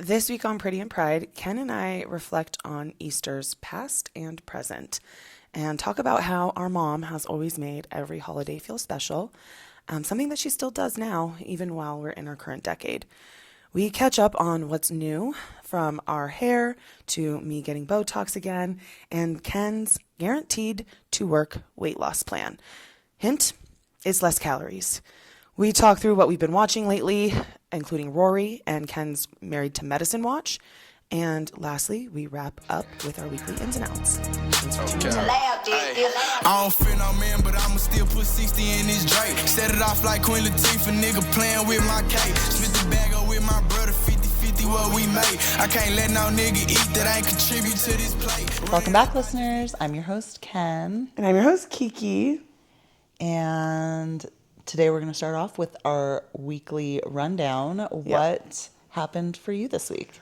This week on Pretty and Pride, Ken and I reflect on Easter's past and present and talk about how our mom has always made every holiday feel special, something that she still does now, even while we're in our current decade. We catch up on what's new, from our hair to me getting Botox again, and Ken's guaranteed to work weight loss plan. Hint, it's less calories. We talk through what we've been watching lately, including RHORI and Ken's Married to Medicine watch. And lastly, we wrap up with our weekly ins and outs. Thanks for tuning in. I don't fear no man, but I'ma still put 60 in this Drake. Set it off like Queen Latifah, nigga playing with my cake. Split the bag up with my brother, 50-50 what we made. I can't let no nigga eat that ain't contribute to this plate. Welcome back, listeners. I'm your host, Ken. And I'm your host, Kiki. And today we're going to start off with our weekly rundown. What happened for you this week?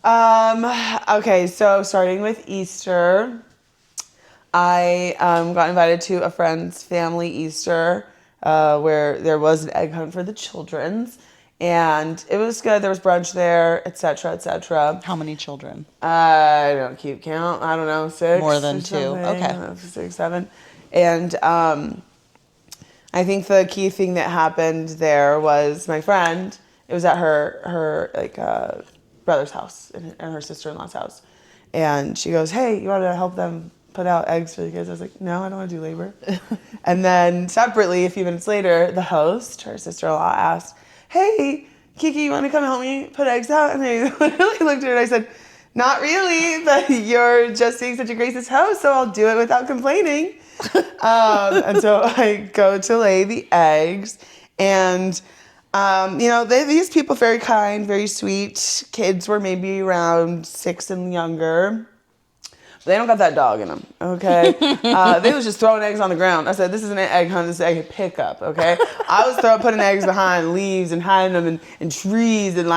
Okay, so starting with Easter, I got invited to a friend's family Easter where there was an egg hunt for the children's, and it was good. There was brunch there, etc., etc. How many children? I don't keep count. I don't know, 6. More than 2. Okay. I don't know, 6, 7. And I think the key thing that happened there was my friend. It was at her brother's house and her sister-in-law's house, and she goes, "Hey, you want to help them put out eggs for the kids?" I was like, "No, I don't want to do labor." And then separately, a few minutes later, the host, her sister-in-law, asked, "Hey, Kiki, you want to come help me put eggs out?" And I literally looked at her and I said, "Not really, but you're just being such a gracious host, so I'll do it without complaining." And so I go to lay the eggs, and these people very kind, very sweet. Kids were maybe around 6 and younger. But they don't got that dog in them, okay? They was just throwing eggs on the ground. I said, "This isn't an egg hunt, this is an egg pickup," okay? I was putting eggs behind leaves and hiding them in trees and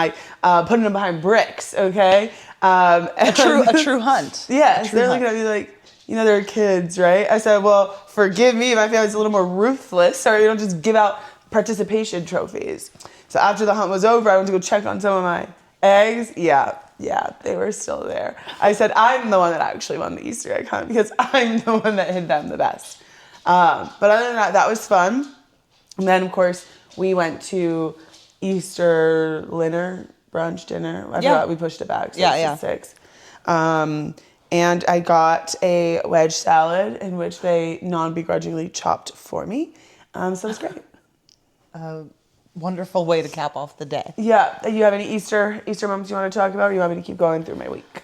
putting them behind bricks, okay? A true hunt. Yes, they're looking at me like, they're kids, right? I said, "Well, forgive me if my family's a little more ruthless, or you don't just give out participation trophies." So after the hunt was over, I went to go check on some of my eggs. Yeah, they were still there. I said, "I'm the one that actually won the Easter egg hunt because I'm the one that hid them the best." But other than that was fun. And then, of course, we went to Easter brunch dinner. I forgot we pushed it back. So it's 6. And I got a wedge salad in which they non-begrudgingly chopped for me. So it was great. Wonderful way to cap off the day. Yeah. You have any Easter moments you want to talk about, or you want me to keep going through my week?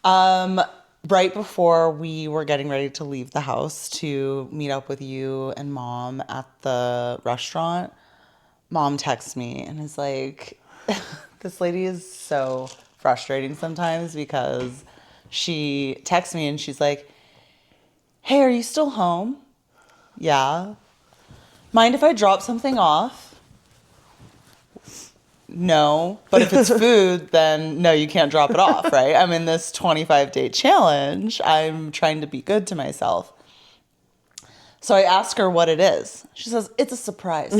Right before we were getting ready to leave the house to meet up with you and Mom at the restaurant, Mom texts me and is like, this lady is so frustrating sometimes because she texts me and she's like, "Hey, are you still home?" "Yeah." "Mind if I drop something off?" "No, but if it's food, then no, you can't drop it off, right? I'm in this 25-day challenge. I'm trying to be good to myself." So I ask her what it is. She says, "It's a surprise."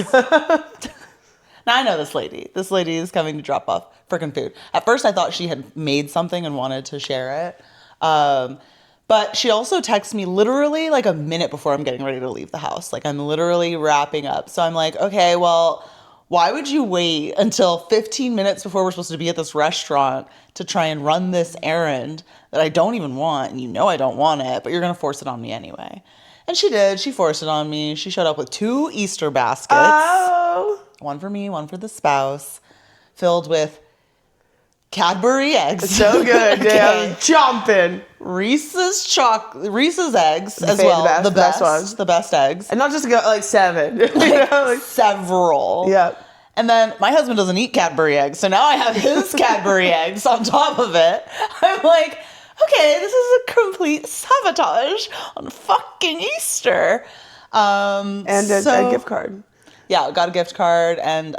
Now I know this lady. This lady is coming to drop off freaking food. At first I thought she had made something and wanted to share it. But she also texts me literally like a minute before I'm getting ready to leave the house. Like I'm literally wrapping up. So I'm like, okay, well, why would you wait until 15 minutes before we're supposed to be at this restaurant to try and run this errand that I don't even want? And I don't want it, but you're going to force it on me anyway. And she did. She forced it on me. She showed up with 2 Easter baskets. Oh. One for me, one for the spouse, filled with Cadbury eggs. So good. Okay. Yeah, jumping. Reese's eggs as well. The best ones. The best eggs. And not just 7. Several. Yep. And then my husband doesn't eat Cadbury eggs, so now I have his Cadbury eggs on top of it. I'm like, okay, this is a complete sabotage on fucking Easter. And a gift card. Yeah, got a gift card, and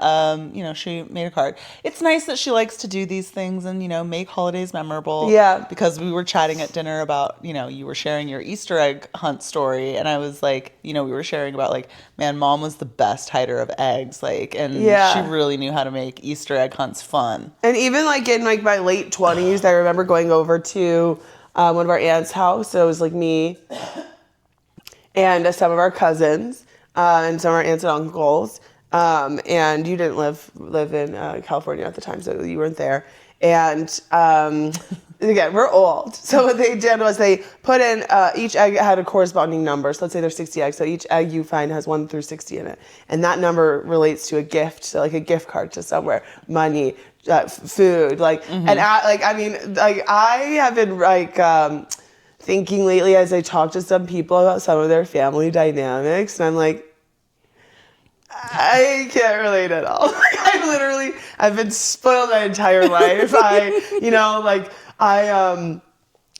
she made a card. It's nice that she likes to do these things and make holidays memorable. Yeah. Because we were chatting at dinner about you were sharing your Easter egg hunt story, and I was like, we were sharing about like, man, Mom was the best hider of eggs, and she really knew how to make Easter egg hunts fun. And even like in like my late 20s, I remember going over to one of our aunt's house. So it was like me and some of our cousins and some of our aunts and uncles. And you didn't live in California at the time, so you weren't there. And again, we're old. So what they did was they put in, each egg had a corresponding number. So let's say there's 60 eggs. So each egg you find has 1 through 60 in it. And that number relates to a gift, so like a gift card to somewhere, money, food. And I have been thinking lately as I talk to some people about some of their family dynamics, and I'm like, I can't relate at all. I've been spoiled my entire life.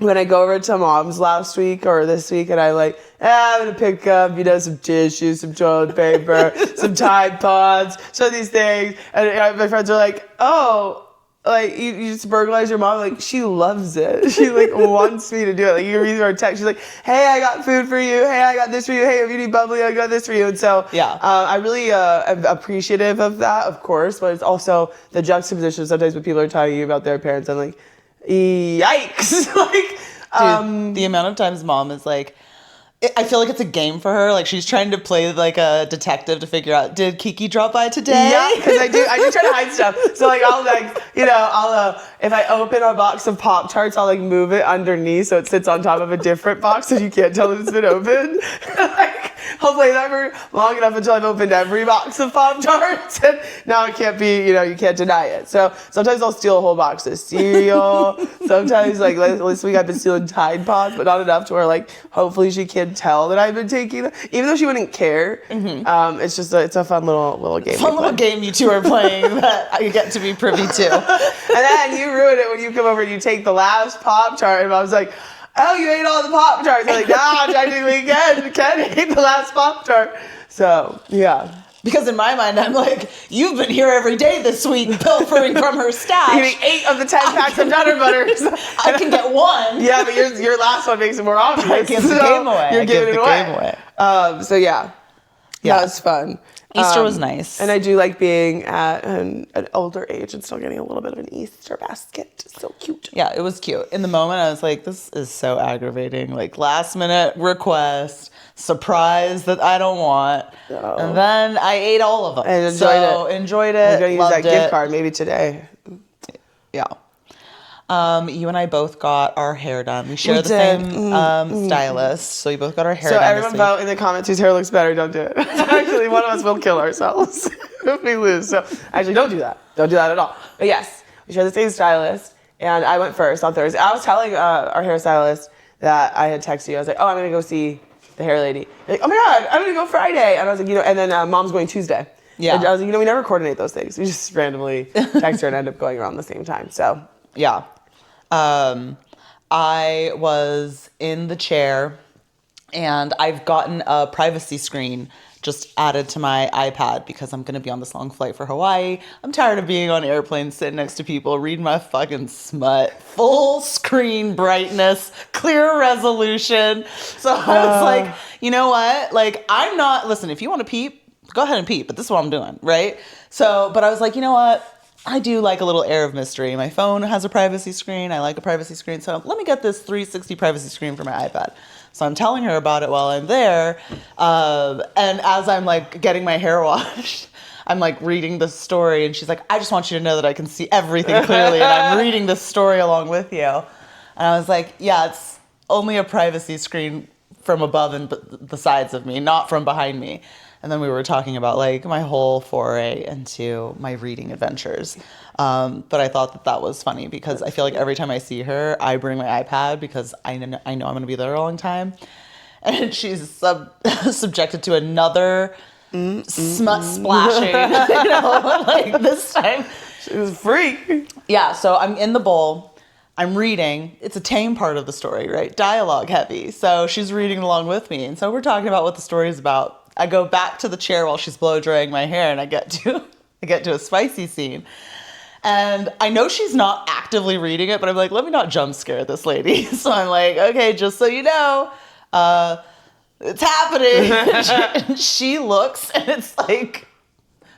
When I go over to Mom's last week or this week, and I'm gonna pick up, some tissues, some toilet paper, some Tide Pods, some of these things. And my friends are like, oh, you just burglarize your mom. She loves it. She wants me to do it. You read her text. She's like, hey, I got food for you. Hey, I got this for you. Hey, if you need bubbly, I got this for you. And so I really am appreciative of that, of course, but it's also the juxtaposition sometimes when people are telling you about their parents. I'm like, yikes. Dude, the amount of times Mom is like, I feel like it's a game for her. She's trying to play a detective to figure out, did Kiki drop by today? Yeah, because I do try to hide stuff. So I'll if I open a box of Pop-Tarts, I'll move it underneath so it sits on top of a different box so you can't tell that it's been opened. Hopefully never long enough until I've opened every box of Pop-Tarts, and now it can't be, you can't deny it. So sometimes I'll steal a whole box of cereal. Sometimes this week I've been stealing Tide Pods, but not enough to where hopefully she can't tell that I've been taking them, even though she wouldn't care. Mm-hmm. It's just it's a fun little game. Fun little game you two are playing that I get to be privy to. And then you ruin it when you come over and you take the last Pop-Tart, and I was like, oh, you ate all the Pop-Tarts. I'm like, nah, technically Ken ate the last Pop-Tart. So, yeah. Because in my mind, I'm like, you've been here every day this week pilfering from her stash. Eating 8 of the 10 packs of Nutter Butters. I can get 1. Yeah, but your last one makes it more obvious. I give the game away. You're giving it away. So, yeah. That was fun. Easter was nice. And I do like being at an older age and still getting a little bit of an Easter basket. It's so cute. Yeah, it was cute. In the moment, I was like, this is so aggravating. Last minute request, surprise that I don't want. Oh. And then I ate all of them. And enjoyed it. I'm going to use that gift card maybe today. Yeah. You and I both got our hair done. We share the same stylist, so we both got our hair done. So everyone vote in the comments whose hair looks better. Don't do it. Actually, one of us will kill ourselves if we lose. So actually, don't do that. Don't do that at all. But yes, we share the same stylist, and I went first on Thursday. I was telling our hairstylist that I had texted you. I was like, oh, I'm going to go see the hair lady. You're like, oh my God, I'm going to go Friday. And I was like, and then Mom's going Tuesday. Yeah. And I was like, we never coordinate those things. We just randomly text her and end up going around the same time. So yeah. I was in the chair, and I've gotten a privacy screen just added to my iPad because I'm going to be on this long flight for Hawaii. I'm tired of being on airplanes, sitting next to people, reading my fucking smut. Full screen brightness, clear resolution. So I was like, you know what? I'm not, listen, if you want to peep, go ahead and peep, but this is what I'm doing, right? So, but I was like, you know what? I do like a little air of mystery. My phone has a privacy screen. I like a privacy screen. So let me get this 360 privacy screen for my iPad. So I'm telling her about it while I'm there. And as I'm getting my hair washed, I'm reading the story. And she's like, I just want you to know that I can see everything clearly. And I'm reading this story along with you. And I was like, yeah, it's only a privacy screen from above and the sides of me, not from behind me. And then we were talking about my whole foray into my reading adventures. But I thought that was funny because I feel like every time I see her, I bring my iPad because I know I'm going to be there a long time. And she's subjected to another smut splashing. This time. She was a freak. Yeah, so I'm in the bowl. I'm reading. It's a tame part of the story, right? Dialogue heavy. So she's reading along with me. And so we're talking about what the story is about. I go back to the chair while she's blow drying my hair, and I get to a spicy scene. And I know she's not actively reading it, but I'm like, let me not jump scare this lady. So I'm like, okay, just so you know, it's happening. And she looks, and it's like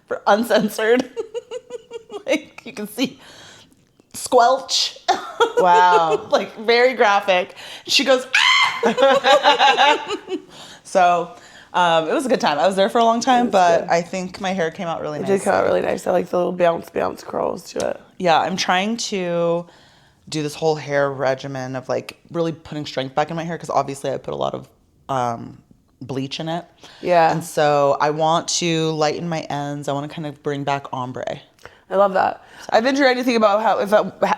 for uncensored. Like you can see squelch. Wow. Like very graphic. She goes, ah! So it was a good time. I was there for a long time, but I think my hair came out really nice. It did come out really nice. I like the little bounce curls to it. Yeah, I'm trying to do this whole hair regimen of like really putting strength back in my hair because obviously I put a lot of bleach in it. Yeah. And so I want to lighten my ends. I want to kind of bring back ombre. I love that. I've been trying to think about how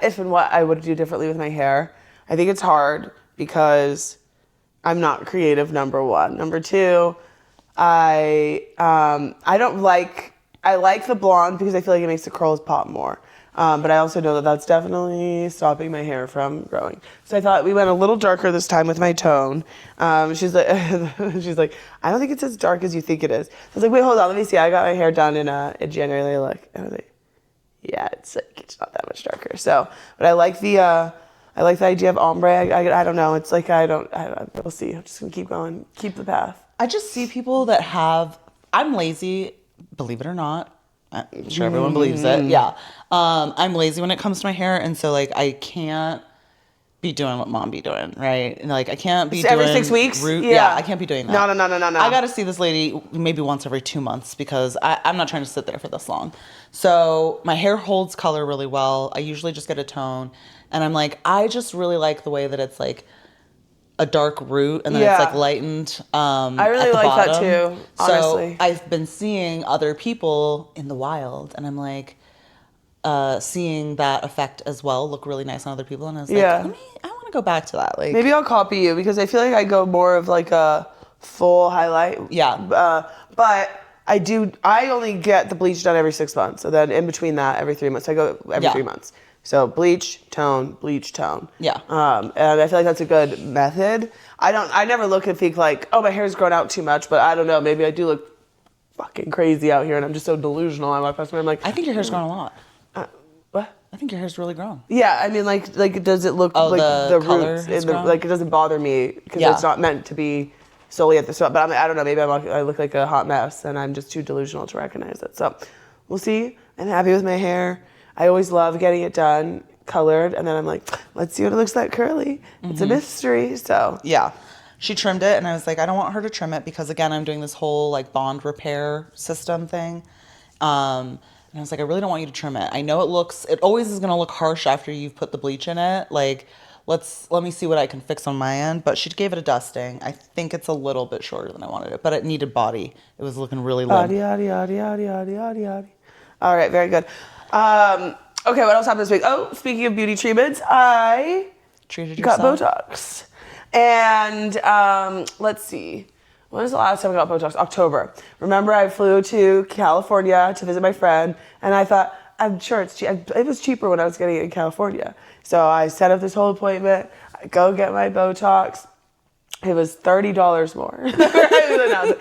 if and what I would do differently with my hair. I think it's hard because I'm not creative, number one. Number two, I like the blonde because I feel like it makes the curls pop more. But I also know that that's definitely stopping my hair from growing. So I thought we went a little darker this time with my tone. She's like, I don't think it's as dark as you think it is. I was like, wait, hold on, let me see. I got my hair done in January. Look, and I was like, yeah, it's not that much darker. So, but I like the idea of ombre. I don't know. It's like we'll see. I'm just gonna keep going, keep the path. I just see people that I'm lazy, believe it or not. I'm sure everyone believes it. Yeah. I'm lazy when it comes to my hair. And so like, I can't be doing what mom be doing. Right. And like, I can't be doing every 6 weeks. Yeah. I can't be doing that. No. I got to see this lady maybe once every 2 months because I'm not trying to sit there for this long. So my hair holds color really well. I usually just get a tone and I'm like, I just really like the way that it's like a dark root and then it's like lightened I really at the like bottom. that too, honestly. So I've been seeing other people in the wild and I'm like seeing that effect as well look really nice on other people and I was like, I want to go back to that. Like maybe I'll copy you because I feel like I go more of like a full highlight. Yeah. But I only get the bleach done every 6 months. So then in between that, every 3 months. I go every 3 months. So bleach, tone, bleach, tone. Yeah. And I feel like that's a good method. I never look and think like, oh, my hair's grown out too much, but I don't know. Maybe I do look fucking crazy out here and I'm just so delusional. I walk past me, I'm like, I think your hair's grown a lot. what? I think your hair's really grown. Yeah, I mean, like does it look like the roots? Like it doesn't bother me because it's not meant to be solely at the spot. But I don't know. Maybe I look like a hot mess and I'm just too delusional to recognize it. So we'll see. I'm happy with my hair. I always love getting it done, colored, and then I'm like, let's see what it looks like curly. It's a mystery. So yeah. She trimmed it and I was like, I don't want her to trim it because again, I'm doing this whole like bond repair system thing. And I was like, I really don't want you to trim it. I know it always is going to look harsh after you've put the bleach in it. Like, let me see what I can fix on my end. But she gave it a dusting. I think it's a little bit shorter than I wanted it, but it needed body. It was looking really limp. All right, very good. Okay, what else happened this week? Oh, speaking of beauty treatments, I got Botox. And let's see. When was the last time I got Botox? October. Remember, I flew to California to visit my friend, and I thought, I'm sure it's cheap. It was cheaper when I was getting it in California. So I set up this whole appointment. I go get my Botox. It was $30 more. I was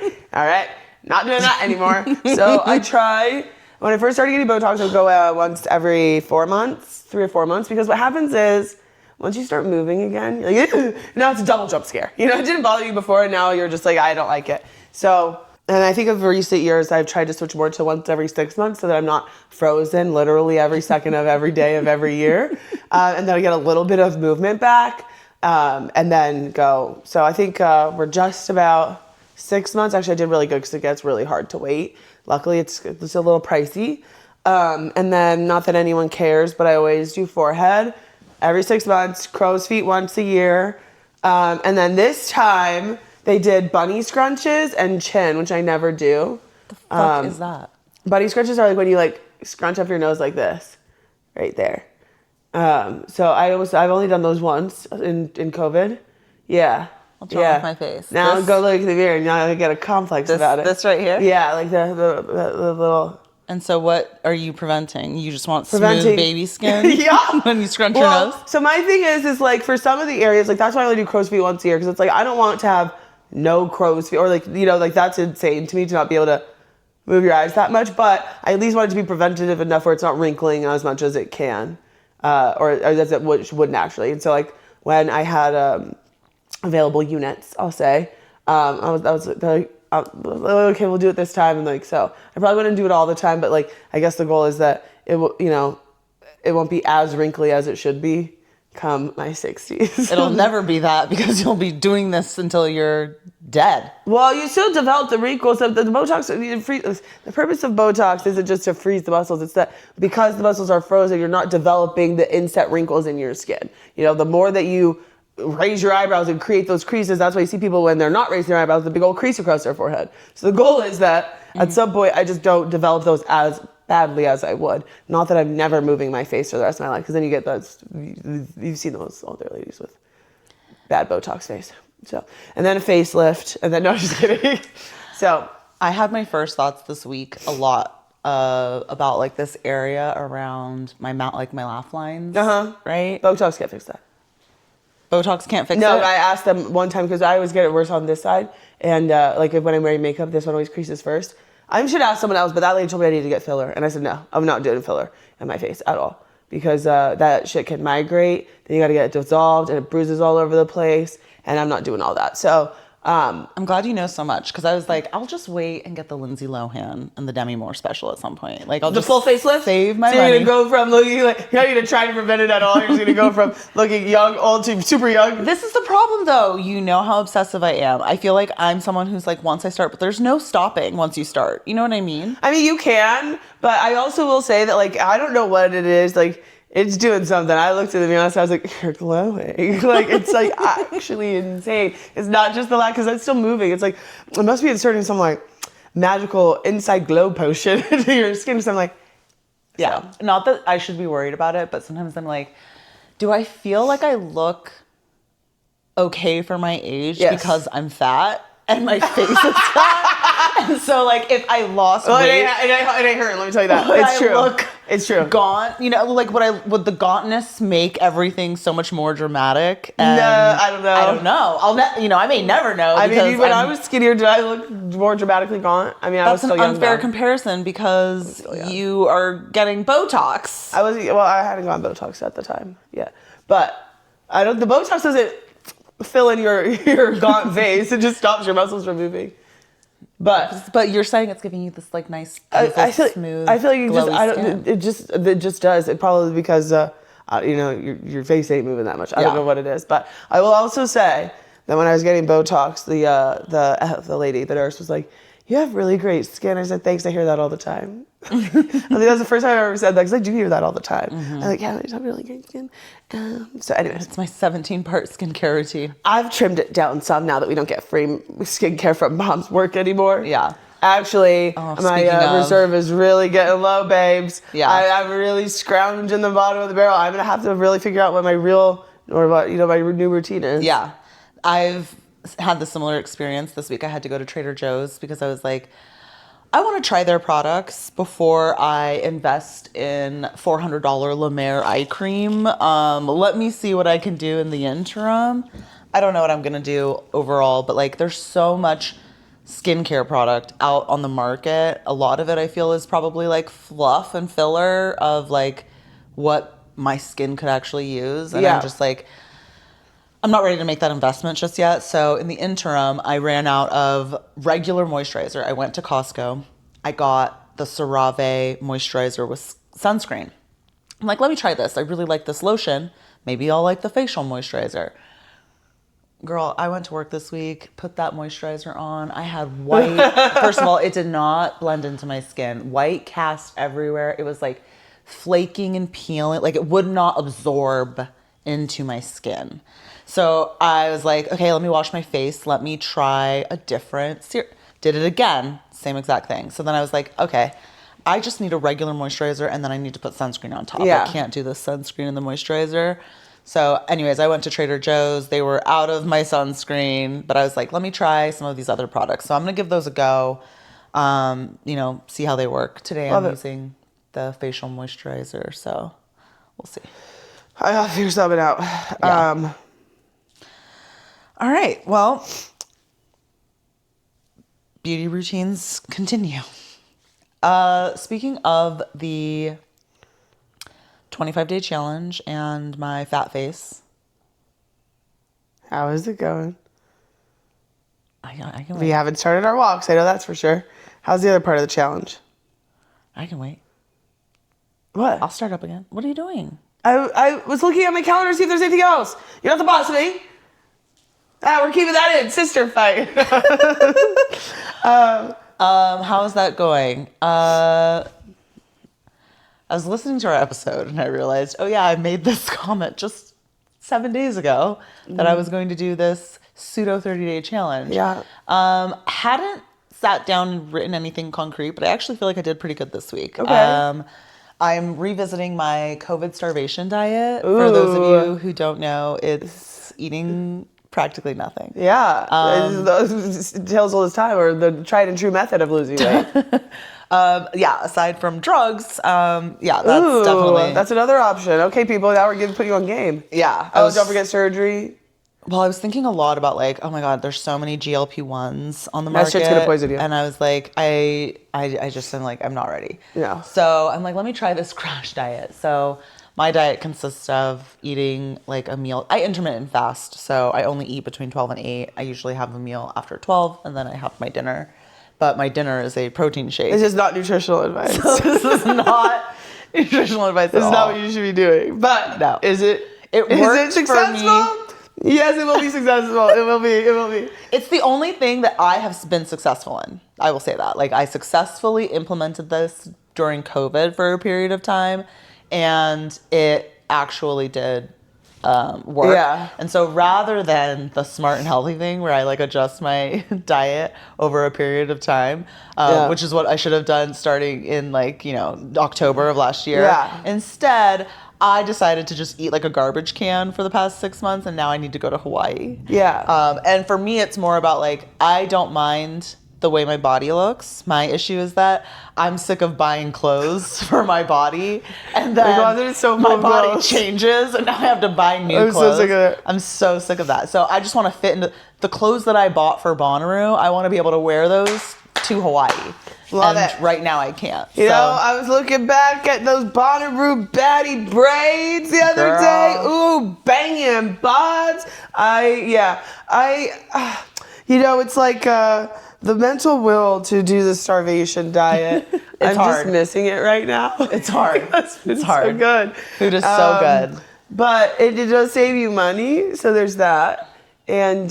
like, all right, not doing that anymore. So I try. When I first started getting Botox, I would go once every 4 months, 3 or 4 months, because what happens is once you start moving again, you're like, now it's a double jump scare. You know, it didn't bother you before, and now you're just like, I don't like it. So, and I think of recent years, I've tried to switch more to once every 6 months so that I'm not frozen literally every second of every day of every year. And then I get a little bit of movement back and then go. So I think we're just about 6 months. Actually, I did really good because it gets really hard to wait. Luckily, it's a little pricey. And then, not that anyone cares, but I always do forehead every 6 months, crow's feet once a year. And then this time, they did bunny scrunches and chin, which I never do. The fuck is that? Bunny scrunches are like when you like scrunch up your nose like this, right there. So I've only done those once in COVID. Yeah. What's wrong with my face? Now go look at the mirror and now I get a complex about it. This right here? Yeah, like the little. And so what are you preventing? You just want smooth baby skin? Yeah. When you scrunch your nose? So my thing is like for some of the areas, like that's why I only do crow's feet once a year because it's like I don't want to have no crow's feet, or like, you know, like that's insane to me to not be able to move your eyes that much. But I at least want it to be preventative enough where it's not wrinkling as much as it can, or as it would naturally. And so like when I had available units, I'll say, I was like, okay, we'll do it this time. And like, so I probably wouldn't do it all the time, but like, I guess the goal is that it will, you know, it won't be as wrinkly as it should be come my 60s. It'll never be that because you'll be doing this until you're dead. Well, you still develop the wrinkles. So the Botox, the purpose of Botox isn't just to freeze the muscles. It's that because the muscles are frozen, you're not developing the inset wrinkles in your skin. You know, the more that you raise your eyebrows and create those creases, that's why you see people when they're not raising their eyebrows, the big old crease across their forehead. So the goal is that at some point, I just don't develop those as badly as I would. Not that I'm never moving my face for the rest of my life, because then you get those, you've seen those older ladies with bad Botox face. So, and then a facelift, and then, no, just kidding. So I had my first thoughts this week a lot about like this area around my mouth, like my laugh lines, right? Botox can't fix that. Botox can't fix it? No, I asked them one time, because I always get it worse on this side, and like when I'm wearing makeup, this one always creases first. I should ask someone else, but that lady told me I needed to get filler. And I said, no, I'm not doing filler in my face at all. Because that shit can migrate. Then you got to get it dissolved and it bruises all over the place. And I'm not doing all that. So I'm glad you know so much. Because I was like, I'll just wait and get the Lindsay Lohan and the Demi Moore special at some point. Like, I'll the just full facelift? save my so money. you're going to go from looking like, you're not going to try to prevent it at all. You're just going to go from looking young, old to super young. This is the problem, though. You know how obsessive I am. I feel like I'm someone who's like, once I start, but there's no stopping once you start. You know what I mean? I mean, you can, but I also will say that, like, I don't know what it is. Like, it's doing something. I looked at it, to be honest, I was like, you're glowing. Like, it's like actually insane. It's not just the light, because it's still moving. It's like, it must be inserting some like magical inside glow potion into your skin. So I'm like, yeah. So. Not that I should be worried about it, but sometimes I'm like, do I feel like I look okay for my age because I'm fat and my face is fat? And so, like, if I lost weight... It ain't hurt, let me tell you that. It's true. It's true. Gaunt, you know, like, would the gauntness make everything so much more dramatic? And no, I don't know. I don't know. I may never know. I mean, when I was skinnier, did I look more dramatically gaunt? I mean, I was still young. That's an unfair comparison because you are getting Botox. I hadn't gone Botox at the time. Yeah. But the Botox doesn't fill in your gaunt face. It just stops your muscles from moving. But you're saying it's giving you this like nice, smooth. I feel like it just does. It probably because your face ain't moving that much. I don't know what it is, but I will also say that when I was getting Botox, the lady, the nurse, was like, "You have really great skin." I said, "Thanks. I hear that all the time." I think that was the first time I ever said that, because I do hear that all the time. I'm like, "Yeah, I have really great skin." So anyways, it's my 17-part skincare routine. I've trimmed it down some now that we don't get free skincare from Mom's work anymore. Yeah. Actually, my reserve is really getting low, babes. Yeah. I'm really scrounging the bottom of the barrel. I'm going to have to really figure out what my new routine is. Yeah. I've had the similar experience this week. I had to go to Trader Joe's because I was like, I want to try their products before I invest in $400 La Mer eye cream. Let me see what I can do in the interim. I don't know what I'm going to do overall, but like there's so much skincare product out on the market. A lot of it I feel is probably like fluff and filler of like what my skin could actually use. And I'm just like, I'm not ready to make that investment just yet. So in the interim, I ran out of regular moisturizer. I went to Costco. I got the CeraVe moisturizer with sunscreen. I'm like, let me try this. I really like this lotion. Maybe I'll like the facial moisturizer. Girl, I went to work this week, put that moisturizer on. I had white. First of all, it did not blend into my skin. White cast everywhere. It was like flaking and peeling. Like it would not absorb into my skin. So I was like, okay, let me wash my face. Let me try a different serum. Did it again. Same exact thing. So then I was like, okay, I just need a regular moisturizer and then I need to put sunscreen on top. Yeah. I can't do the sunscreen and the moisturizer. So anyways, I went to Trader Joe's. They were out of my sunscreen, but I was like, let me try some of these other products. So I'm going to give those a go, see how they work. Today I'm using the facial moisturizer, so we'll see. I gotta figure something out. Yeah. All right. Well, beauty routines continue. Speaking of the 25-day challenge and my fat face. How is it going? I can We wait. haven't started our walks. I know that's for sure. How's the other part of the challenge? I can wait. What? I'll start up again. What are you doing? I was looking at my calendar to see if there's anything else. You're not the boss of me. We're keeping that in. Sister fight. How is that going? I was listening to our episode and I realized, oh yeah, I made this comment just 7 days ago that I was going to do this pseudo 30-day challenge. Yeah. Hadn't sat down and written anything concrete, but I actually feel like I did pretty good this week. Okay. I'm revisiting my COVID starvation diet. For those of you who don't know, it's eating practically nothing. Yeah. It tells all this time, or the tried and true method of losing weight. Yeah, aside from drugs, that's definitely... That's another option. Okay, people, now we're going to put you on game. Yeah. Don't forget surgery. Well, I was thinking a lot about like, oh my God, there's so many GLP-1s on the That market. shit's gonna poison you. And I was like, I just am like, I'm not ready. Yeah. So I'm like, let me try this crash diet. So my diet consists of eating like a meal. I intermittent fast, so I only eat between 12 and 8. I usually have a meal after 12, and then I have my dinner. But my dinner is a protein shake. This is not nutritional advice. This is not nutritional advice at This is all. not what you should be doing. But No. is it works successful? for me. Yes, it will be successful. It will be. It's the only thing that I have been successful in. I will say that. Like, I successfully implemented this during COVID for a period of time, and it actually did work. Yeah. And so rather than the smart and healthy thing where I like adjust my diet over a period of time, which is what I should have done starting in like, October of last year. Yeah. Instead, I decided to just eat like a garbage can for the past 6 months, and now I need to go to Hawaii. Yeah. And for me, it's more about like, I don't mind the way my body looks. My issue is that I'm sick of buying clothes for my body, and then closet is so full my of body clothes. changes, and now I have to buy new I'm clothes. so sick of it. I'm so sick of that. So I just want to fit into the clothes that I bought for Bonnaroo. I want to be able to wear those to Hawaii. Love and it. right now I can't. You know, I was looking back at those Bonnaroo baddie braids the other day. Ooh, banging bods. It's like the mental will to do the starvation diet. I'm hard. just missing it right now. It's hard. It's hard. So good. Food is so good. But it does save you money, so there's that. And,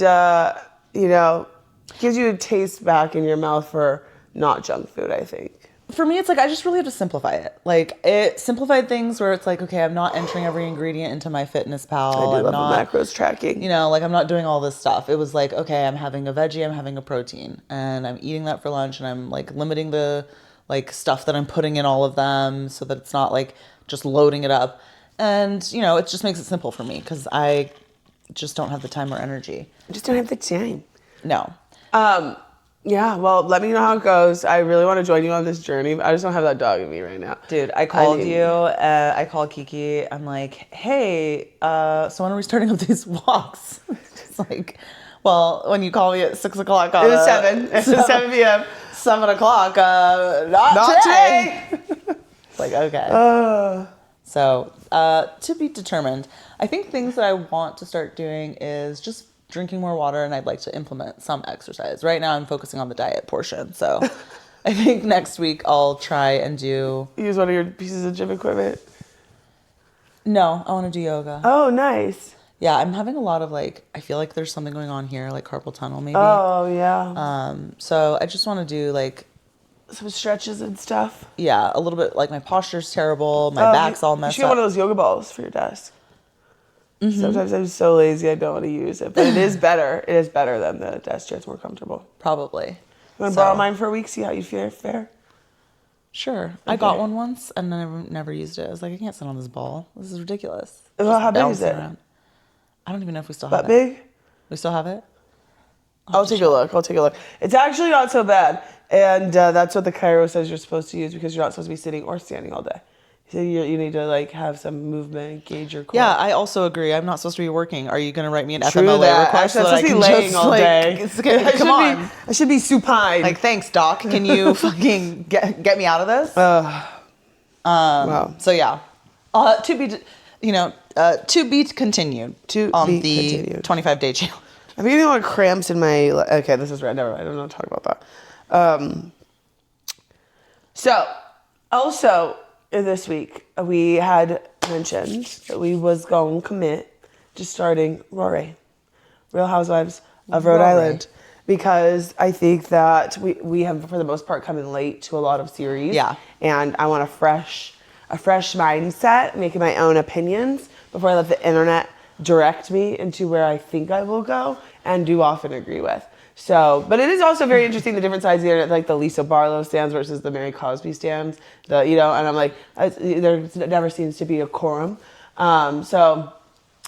gives you a taste back in your mouth for not junk food, I think. For me, it's like I just really have to simplify it. Like, it simplified things where it's like, okay, I'm not entering every ingredient into my Fitness Pal. I do love not the macros tracking. I'm not doing all this stuff. It was like, okay, I'm having a veggie, I'm having a protein, and I'm eating that for lunch, and I'm like limiting the like stuff that I'm putting in all of them so that it's not like just loading it up. And, it just makes it simple for me because I just don't have the time or energy. I just don't have the time. No. Yeah, well, let me know how it goes. I really want to join you on this journey. I just don't have that dog in me right now. Dude, I called you. I called Kiki. I'm like, hey, so when are we starting up these walks? It's like, well, when you call me at 6 o'clock on It was 7. It was 7 p.m. 7 o'clock, not today. It's like, okay. So, to be determined. I think things that I want to start doing is just drinking more water, and I'd like to implement some exercise. Right now I'm focusing on the diet portion, so I think next week I'll try and do... Use one of your pieces of gym equipment. No, I want to do yoga. Oh, nice. Yeah, I'm having a lot of like, I feel like there's something going on here, like carpal tunnel maybe. Oh, yeah. So I just want to do like... Some stretches and stuff. Yeah, a little bit, like my posture's terrible, my back's all messed You should get up. one of those yoga balls for your desk. Mm-hmm. Sometimes I'm so lazy I don't want to use it, but it is better. It is better than the desk chair. It's more comfortable. Probably. You want to borrow mine for a week? See how you fare? Sure. Okay. I got one once and I never used it. I was like, I can't sit on this ball. This is ridiculous. Well, how big is it? Around. I don't even know if we still have it. That big? We still have it? I'll take a look. It's actually not so bad. And that's what the chiro says you're supposed to use because you're not supposed to be sitting or standing all day. So you need to like have some movement, engage your core. Yeah, I also agree. I'm not supposed to be working. Are you going to write me an True FMLA that. request so I'm that I supposed to can be laying just all day. come on. I should be supine. Like, thanks, doc. Can you fucking get me out of this? Wow. So yeah, to be continued on the 25-day challenge. I'm getting a lot of cramps in my. Okay, this is red. Never mind. I don't want to talk about that. So, also this week we had mentioned that we was going to commit to starting RHORI, Real Housewives of Rhode Island, because I think that we have for the most part come in late to a lot of series. Yeah, and I want a fresh mindset, making my own opinions before I let the internet direct me into where I think I will go and do often agree with. So, but it is also very interesting the different sides of the internet, like the Lisa Barlow stands versus the Mary Cosby stands. And I'm like, there never seems to be a quorum. So,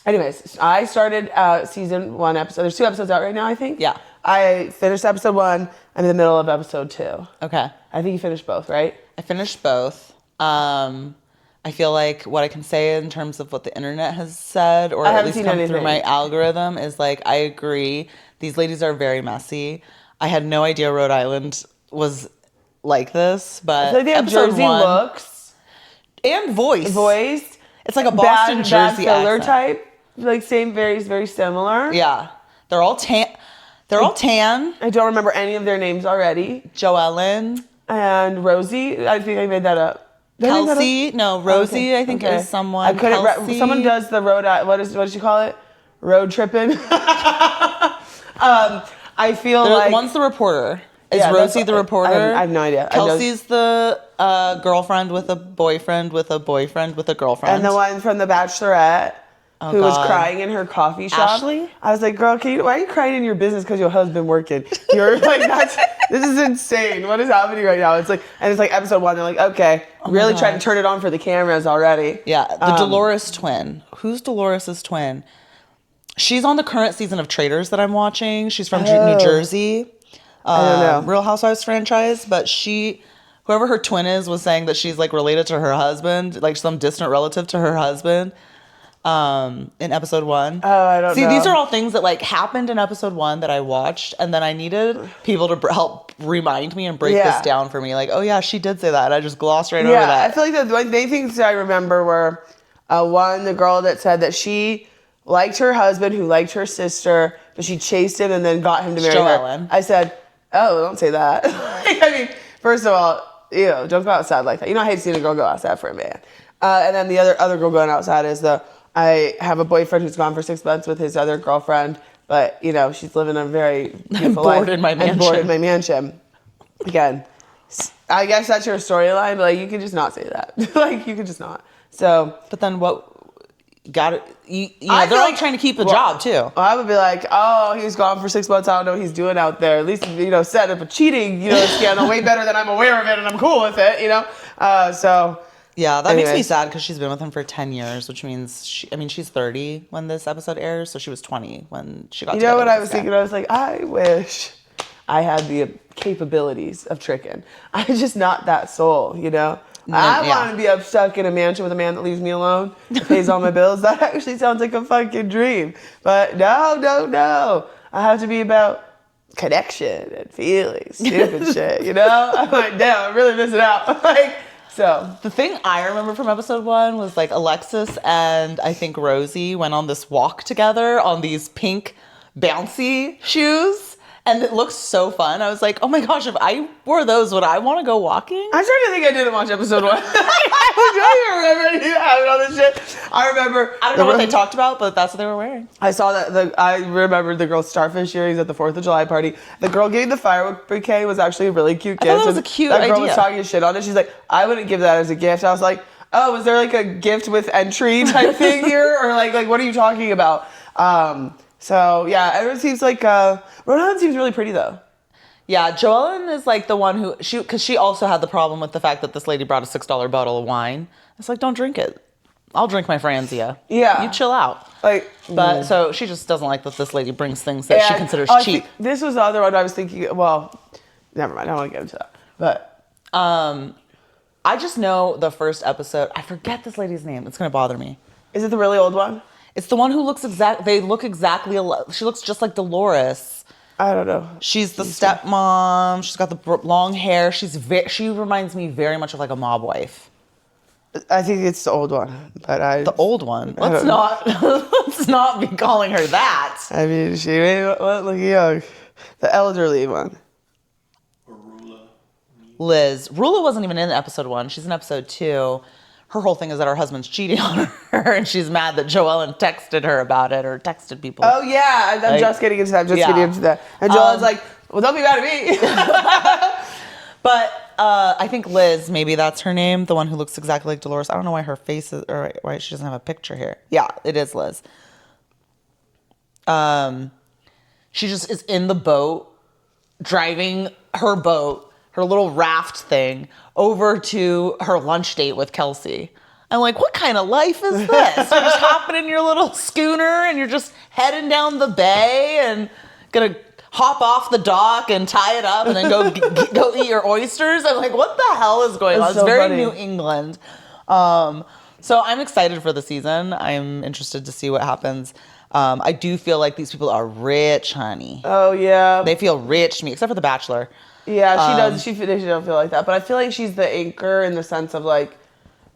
anyways, I started season 1 episode. There's 2 episodes out right now, I think. Yeah. I finished episode 1. I'm in the middle of episode 2. Okay. I think you finished both, right? I finished both. I feel like what I can say in terms of what the internet has said, or at least come through my algorithm, is like, I agree. These ladies are very messy. I had no idea Rhode Island was like this, but I feel like they have Jersey looks and voice. It's like a Boston Jersey filler accent. type, like same, very similar. Yeah, they're all tan. I don't remember any of their names already. Joellen and Rosie. I think I made that up. Kelsey, no, Rosie. Okay. I think is someone. I couldn't. Someone does the road. What did you call it? Road tripping. I feel like one's the reporter. Is Rosie the reporter? I have no idea. Kelsey's the girlfriend with a boyfriend with a boyfriend with a girlfriend. And the one from The Bachelorette who was crying in her coffee shop. Ashley? I was like, girl, why are you crying in your business because your husband working? You're like, this is insane. What is happening right now? It's like episode 1. They're like, okay, really trying to turn it on for the cameras already. Yeah, the Dolores twin. Who's Dolores' twin? She's on the current season of Traitors that I'm watching. She's from New Jersey. I don't know. Real Housewives franchise, but whoever her twin is was saying that she's like related to her husband, like some distant relative to her husband. In episode 1. Oh, I don't know. See, these are all things that like happened in episode 1 that I watched, and then I needed people to help remind me and break this down for me. Like, oh yeah, she did say that. And I just glossed right over that. I feel like the main things that I remember were one, the girl that said that she liked her husband who liked her sister, but she chased him and then got him to marry her. I said, oh, don't say that. I mean, first of all, ew, don't go outside like that. I hate seeing a girl go outside for a man. And then the other girl going outside is I have a boyfriend who's gone for 6 months with his other girlfriend, but she's living a very beautiful life. In my mansion. I'm bored in my mansion. Again, I guess that's your storyline, but like you can just not say that. Like you can just not. So, but then what? Got it. They're all trying to keep a job too. I would be like, oh, he's gone for 6 months. I don't know what he's doing out there. At least set up a cheating scandal way better than I'm aware of it, and I'm cool with it. So. Yeah, that makes me sad because she's been with him for 10 years, which means she's 30 when this episode airs, so she was 20 when she got together. You know what I was thinking? I was like, I wish I had the capabilities of tricking. I'm just not that soul, I want to be stuck in a mansion with a man that leaves me alone, pays all my bills. That actually sounds like a fucking dream. But no. I have to be about connection and feelings, stupid shit, I'm like, damn, I'm really missing out. So the thing I remember from episode 1 was like Alexis and I think Rosie went on this walk together on these pink bouncy shoes. And it looks so fun. I was like, oh my gosh, if I wore those, would I want to go walking? I'm starting to think I didn't watch episode 1. I don't even remember you having all this shit. I don't know what they talked about, but that's what they were wearing. I saw that. I remembered the girl's starfish earrings at the 4th of July party. The girl giving the firework bouquet was actually a really cute gift. I thought it was a cute idea. That girl was talking shit on it. She's like, I wouldn't give that as a gift. I was like, oh, is there like a gift with entry type thing here? Or like what are you talking about? So yeah, everyone seems like Rhode Island seems really pretty though. Yeah, Joellen is like the one who because she also had the problem with the fact that this lady brought a $6 bottle of wine. It's like, don't drink it. I'll drink my Franzia. Yeah, you chill out. But so she just doesn't like that this lady brings things that she considers cheap. This was the other one I was thinking. Well, never mind. I don't want to get into that. But I just know the first episode. I forget this lady's name. It's going to bother me. Is it the really old one? It's the one who looks they look exactly alike. She looks just like Dolores. I don't know. She's the stepmom. She's got the long hair. She reminds me very much of like a mob wife. I think it's the old one, but The old one. Let's not be calling her that. I mean, she may look young. The elderly one. Liz. Rula wasn't even in episode 1. She's in episode 2. Her whole thing is that her husband's cheating on her, and she's mad that Joellen texted her about it, or texted people. Oh yeah, I'm just getting into that. And Joelle's like, "Well, don't be mad at me." But I think Liz, maybe that's her name, the one who looks exactly like Dolores. I don't know why her face is, or why she doesn't have a picture here. Yeah, it is Liz. She just is in the boat, driving her boat, her little raft thing, over to her lunch date with Kelsey. I'm like, what kind of life is this? You're just hopping in your little schooner and you're just heading down the bay and gonna hop off the dock and tie it up and then go eat your oysters. I'm like, what the hell is going on? It's so very funny. New England. So I'm excited for the season. I'm interested to see what happens. I do feel like these people are rich, honey. Oh yeah. They feel rich to me, except for The Bachelor. Yeah, she does. She don't feel like that, but I feel like she's the anchor in the sense of like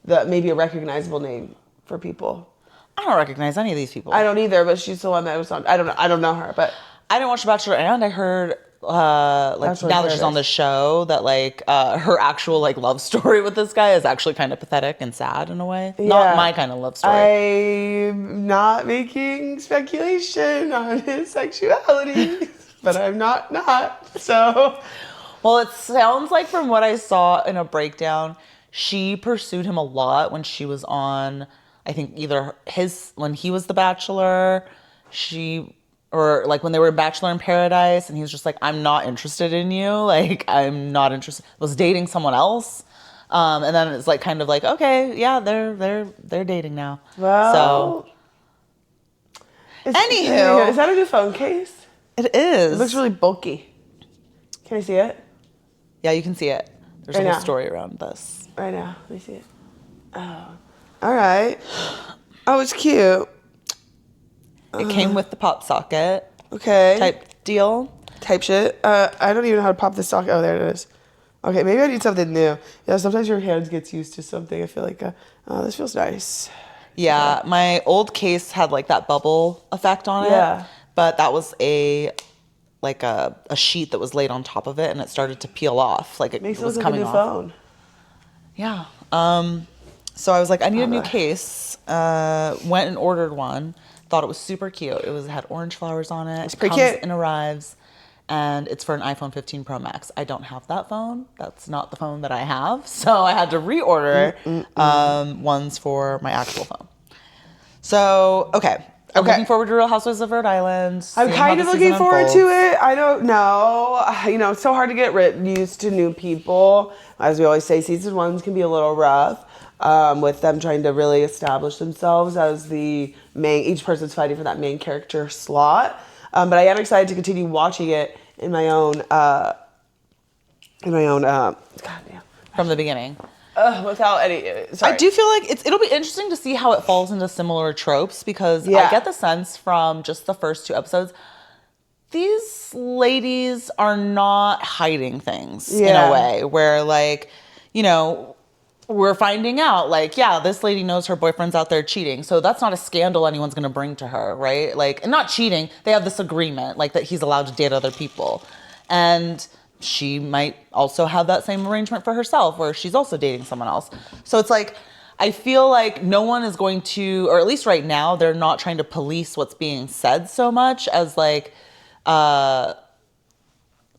maybe a recognizable name for people. I don't recognize any of these people. I don't either, but she's the one that was on. I don't know her, but I didn't watch The Bachelor, and I heard Bachelor now that she's on the show that her actual love story with this guy is actually kind of pathetic and sad in a way. Yeah. Not my kind of love story. I'm not making speculation on his sexuality, but I'm not. So. Well, it sounds like from what I saw in a breakdown, she pursued him a lot when she was on, I think either when he was The Bachelor, or when they were Bachelor in Paradise, and he was just like, I'm not interested in you. I'm not interested. Was dating someone else. And then it's okay, yeah, they're dating now. Well. So. Anywho. Is that a new phone case? It is. It looks really bulky. Can I see it? Yeah, you can see it. There's a whole story around this. Right now. Let me see it. Oh. All right. Oh, it's cute. It came with the pop socket. Okay. Type deal. Type shit. I don't even know how to pop this socket. Oh, there it is. Okay, maybe I need something new. Yeah, sometimes your hands gets used to something. I feel like, this feels nice. Yeah, my old case had that bubble effect on it. Yeah. But that was a sheet that was laid on top of it, and it started to peel off. It Makes it was look like a coming new off. phone. Yeah. So I was like, I need a new case. Went and ordered one. Thought it was super cute. It had orange flowers on it. It's pretty comes cute. and arrives, and it's for an iPhone 15 Pro Max. I don't have that phone. That's not the phone that I have. So I had to reorder ones for my actual phone. So, okay. I'm looking forward to Real Housewives of Rhode Island. I'm kind of looking forward to it. I don't know. It's so hard to get used to new people. As we always say, season 1s can be a little rough with them trying to really establish themselves as the main. Each person's fighting for that main character slot. But I am excited to continue watching it in my own. Goddamn. From the beginning. Without any. Sorry. I do feel like it'll be interesting to see how it falls into similar tropes because I get the sense from just the first 2 episodes, these ladies are not hiding things in a way where we're finding out this lady knows her boyfriend's out there cheating. So that's not a scandal anyone's going to bring to her, right? And not cheating. They have this agreement that he's allowed to date other people. And she might also have that same arrangement for herself where she's also dating someone else. So it's I feel like no one is going to, or at least right now, they're not trying to police what's being said so much as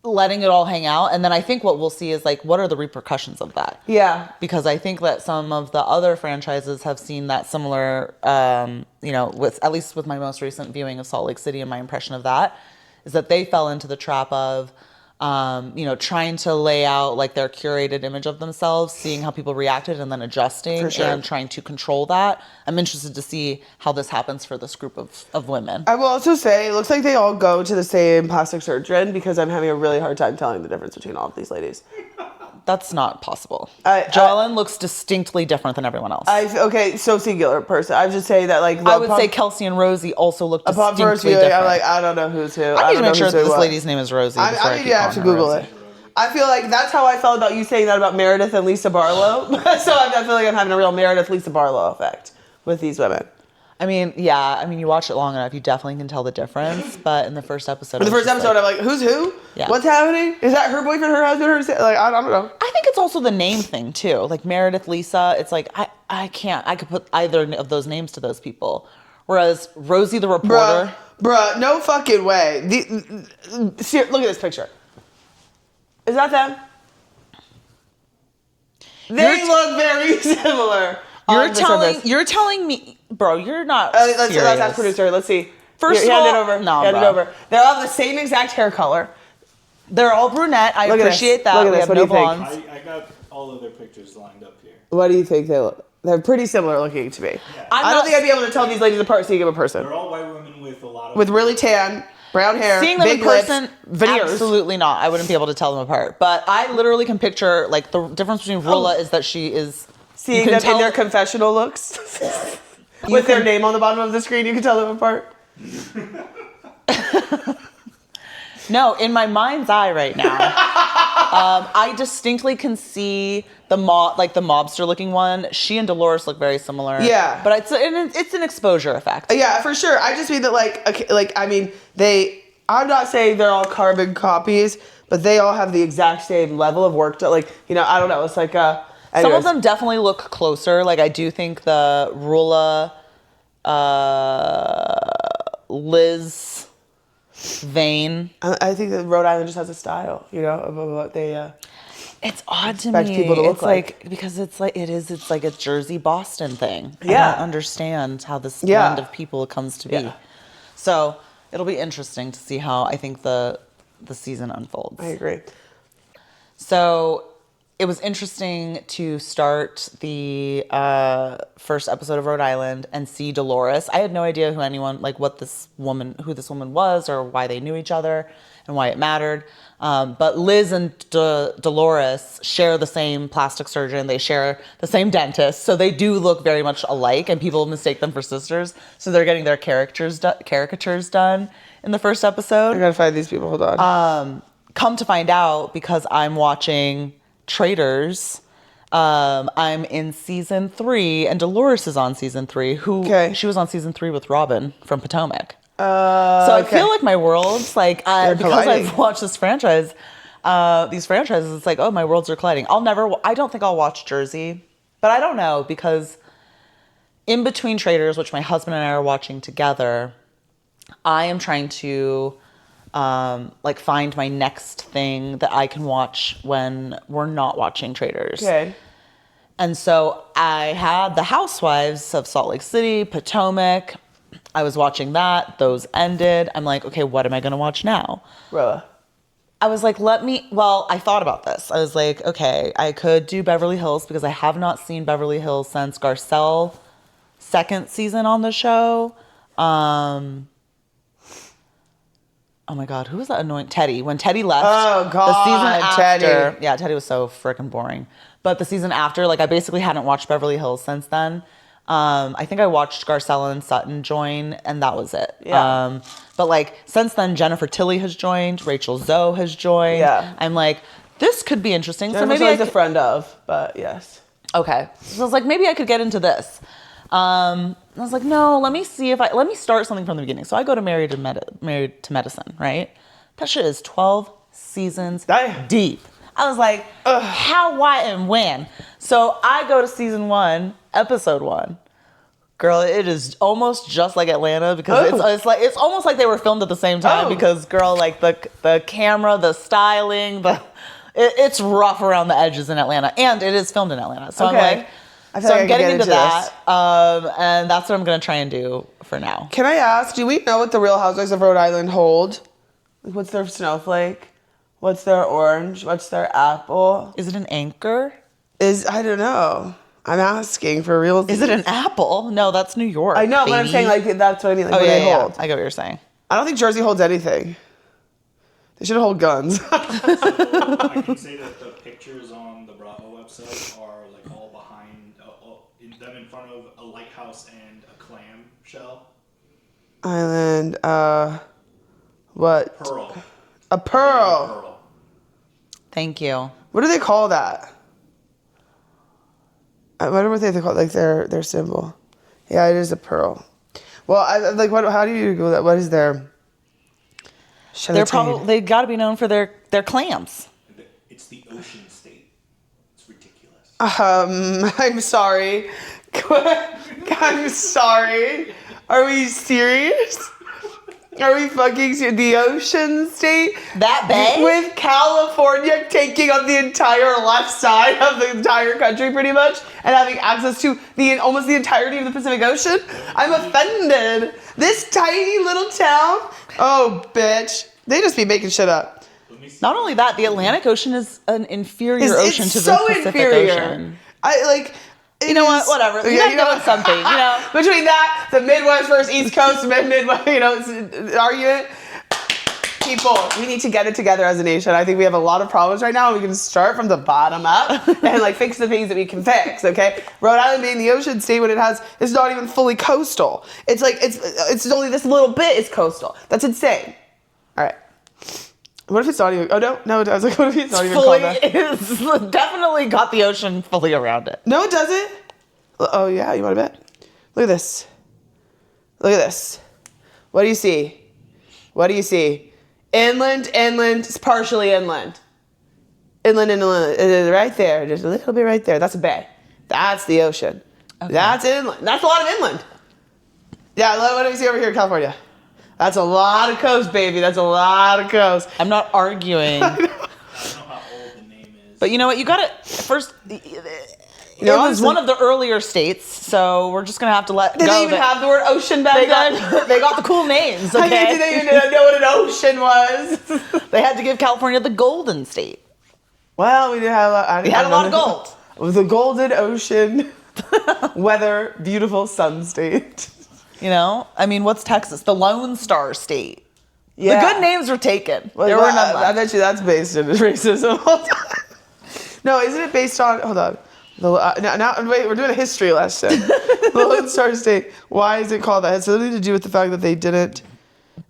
letting it all hang out. And then I think what we'll see is what are the repercussions of that? Yeah. Because I think that some of the other franchises have seen that similar, with at least with my most recent viewing of Salt Lake City and my impression of that is that they fell into the trap of trying to lay out their curated image of themselves, seeing how people reacted and then adjusting and trying to control that. I'm interested to see how this happens for this group of women. I will also say, it looks like they all go to the same plastic surgeon because I'm having a really hard time telling the difference between all of these ladies. That's not possible. Joellen looks distinctly different than everyone else. Okay, so singular person. I would just say that like I would say Kelsey and Rosie also look distinctly upon first viewing, different. I'm like, I don't know who's who. I need to make sure that this lady's name is Rosie. I need to have to Google it. I feel like that's how I felt about you saying that about Meredith and Lisa Barlow. So I feel like I'm having a real Meredith Lisa Barlow effect with these women. I mean, you watch it long enough, you definitely can tell the difference. But in the first episode, I'm like, who's who? Yeah. What's happening? Is that her boyfriend, her husband, her? Like, I don't know. I think it's also the name thing too. Like Meredith, Lisa. It's like I can't. I could put either of those names to those people. Whereas Rosie the reporter, bruh, no fucking way. Look at this picture. Is that them? They look very similar. You're telling me, bro. You're not. Let's ask producer. Let's see. First of all, hand it over. No, hand it over. They're all the same exact hair color. They're all brunette. I appreciate that. Look at we this. have What do no you think? blondes. I got all of their pictures lined up here. What do you think they look? They're pretty similar looking to me. Yeah. I don't think I'd be able to tell these ladies apart seeing them in person. They're all white women with a lot of... With really tan, brown hair, Seeing them big in person, lips, veneers. absolutely not. I wouldn't be able to tell them apart. But I literally can picture, like, the difference between Rula is that she is... Seeing them in their confessional looks. With their name on the bottom of the screen, you can tell them apart. No, in my mind's eye right now, I distinctly can see the mobster-looking one. She and Dolores look very similar. Yeah, but it's an exposure effect. Yeah, for sure. I just mean that I'm not saying they're all carbon copies, but they all have the exact same level of work. I don't know. It's like some of them definitely look closer. Like I do think the Rula, Liz, Vane. I think that Rhode Island just has a style, of what they. It's odd to expect me. people to look it's like because it's like a Jersey Boston thing. Yeah. I don't understand how this blend of people comes to be. Yeah. So it'll be interesting to see how I think the season unfolds. I agree. So it was interesting to start the first episode of Rhode Island and see Dolores. I had no idea who this woman was or why they knew each other and why it mattered. But Liz and Dolores share the same plastic surgeon. They share the same dentist. So they do look very much alike and people mistake them for sisters. So they're getting their caricatures done in the first episode. I gotta find these people. Hold on. Come to find out, because I'm watching Traitors, I'm in season 3 and Dolores is on season 3. She was on season 3 with Robin from Potomac. So I feel like my worlds, because I've watched this franchise, these franchises, it's like, oh, my worlds are colliding. I don't think I'll watch Jersey, but I don't know, because in between Traitors, which my husband and I are watching together, I am trying to find my next thing that I can watch when we're not watching Traitors. Okay. And so I had The Housewives of Salt Lake City, Potomac. I was watching that. Those ended. I'm like, okay, what am I going to watch now? Rilla. I was like, I thought about this. I was like, okay, I could do Beverly Hills because I have not seen Beverly Hills since Garcelle second season on the show. Oh my God, who was that annoying? Teddy. When Teddy left. Oh God, the season after, Teddy. Yeah, Teddy was so freaking boring. But the season after, I basically hadn't watched Beverly Hills since then. I think I watched Garcella and Sutton join, and that was it. Yeah. But since then, Jennifer Tilly has joined, Rachel Zoe has joined. Yeah. I'm like, this could be interesting. Jennifer so maybe Tilly's a friend of, but yes. Okay. So I was like, maybe I could get into this. I was like, no, let me start something from the beginning. So I go to Married to Medicine, right? That shit is 12 seasons deep. I was like, how, why, and when? So I go to season 1, episode 1. Girl, it is almost just like Atlanta because it's almost like they were filmed at the same time because, girl, the camera, the styling, it's rough around the edges in Atlanta, and it is filmed in Atlanta. So okay. I'm like, I'm getting into that, this. and that's what I'm gonna try and do for now. Can I ask, do we know what the Real Housewives of Rhode Island hold? What's their snowflake? What's their orange? What's their apple? Is it an anchor? I don't know. I'm asking for real. Is it an apple? No, that's New York. I know, baby. but I'm saying that's what I mean. What yeah, they hold. I get what you're saying. I don't think Jersey holds anything. They should hold guns. So I can say that the pictures on the Bravo website are like all behind, them in front of a lighthouse and a clam shell. Island, what? Pearl. A pearl. Thank you. What do they call that? I wonder what they call like their symbol. Yeah, it is a pearl. Well, like what? How do you go that? What is their? They're probably they got to be known for their clams. It's the ocean state. It's ridiculous. I'm sorry. I'm sorry. Are we serious? Are we fucking serious? The ocean state? That bay? With California taking on the entire left side of the entire country pretty much and having access to almost the entirety of the Pacific Ocean? I'm offended. This tiny little town? Oh, bitch. They just be making shit up. Not only that, the Atlantic Ocean is an inferior ocean to the Pacific Ocean. You know what? Whatever. You gotta go with something. You know, between that, the Midwest versus East Coast, Midwest, argument. People, we need to get it together as a nation. I think we have a lot of problems right now. We can start from the bottom up and fix the things that we can fix. Okay, Rhode Island being the ocean state, when it's not even fully coastal. It's it's only this little bit is coastal. That's insane. All right. What if it's not even? Oh no! I was like, what if it's not even called that? It's definitely got the ocean fully around it. No, it doesn't. Oh yeah, you want to bet? Look at this. Look at this. What do you see? What do you see? Inland. It's partially inland. Inland. It is right there. Just a little bit right there. That's a bay. That's the ocean. Okay. That's inland. That's a lot of inland. Yeah. What do we see over here in California? That's a lot of coast, baby. That's a lot of coast. I'm not arguing. I don't know how old the name is. But you know what? You got it first. It was one of the earlier states, so we're just gonna have to let. Did they even have the word ocean back then? They got the cool names. Okay? Did they even know what an ocean was? They had to give California the Golden State. Well, we did have. We had a lot of gold. The golden ocean, weather, beautiful sun state. You know, I mean, what's Texas? The Lone Star State. Yeah. The good names were taken. Well, there were none left. I bet you that's based in racism. No, isn't it based on? Hold on. Wait, we're doing a history lesson. The Lone Star State. Why is it called that? It has something to do with the fact that they didn't.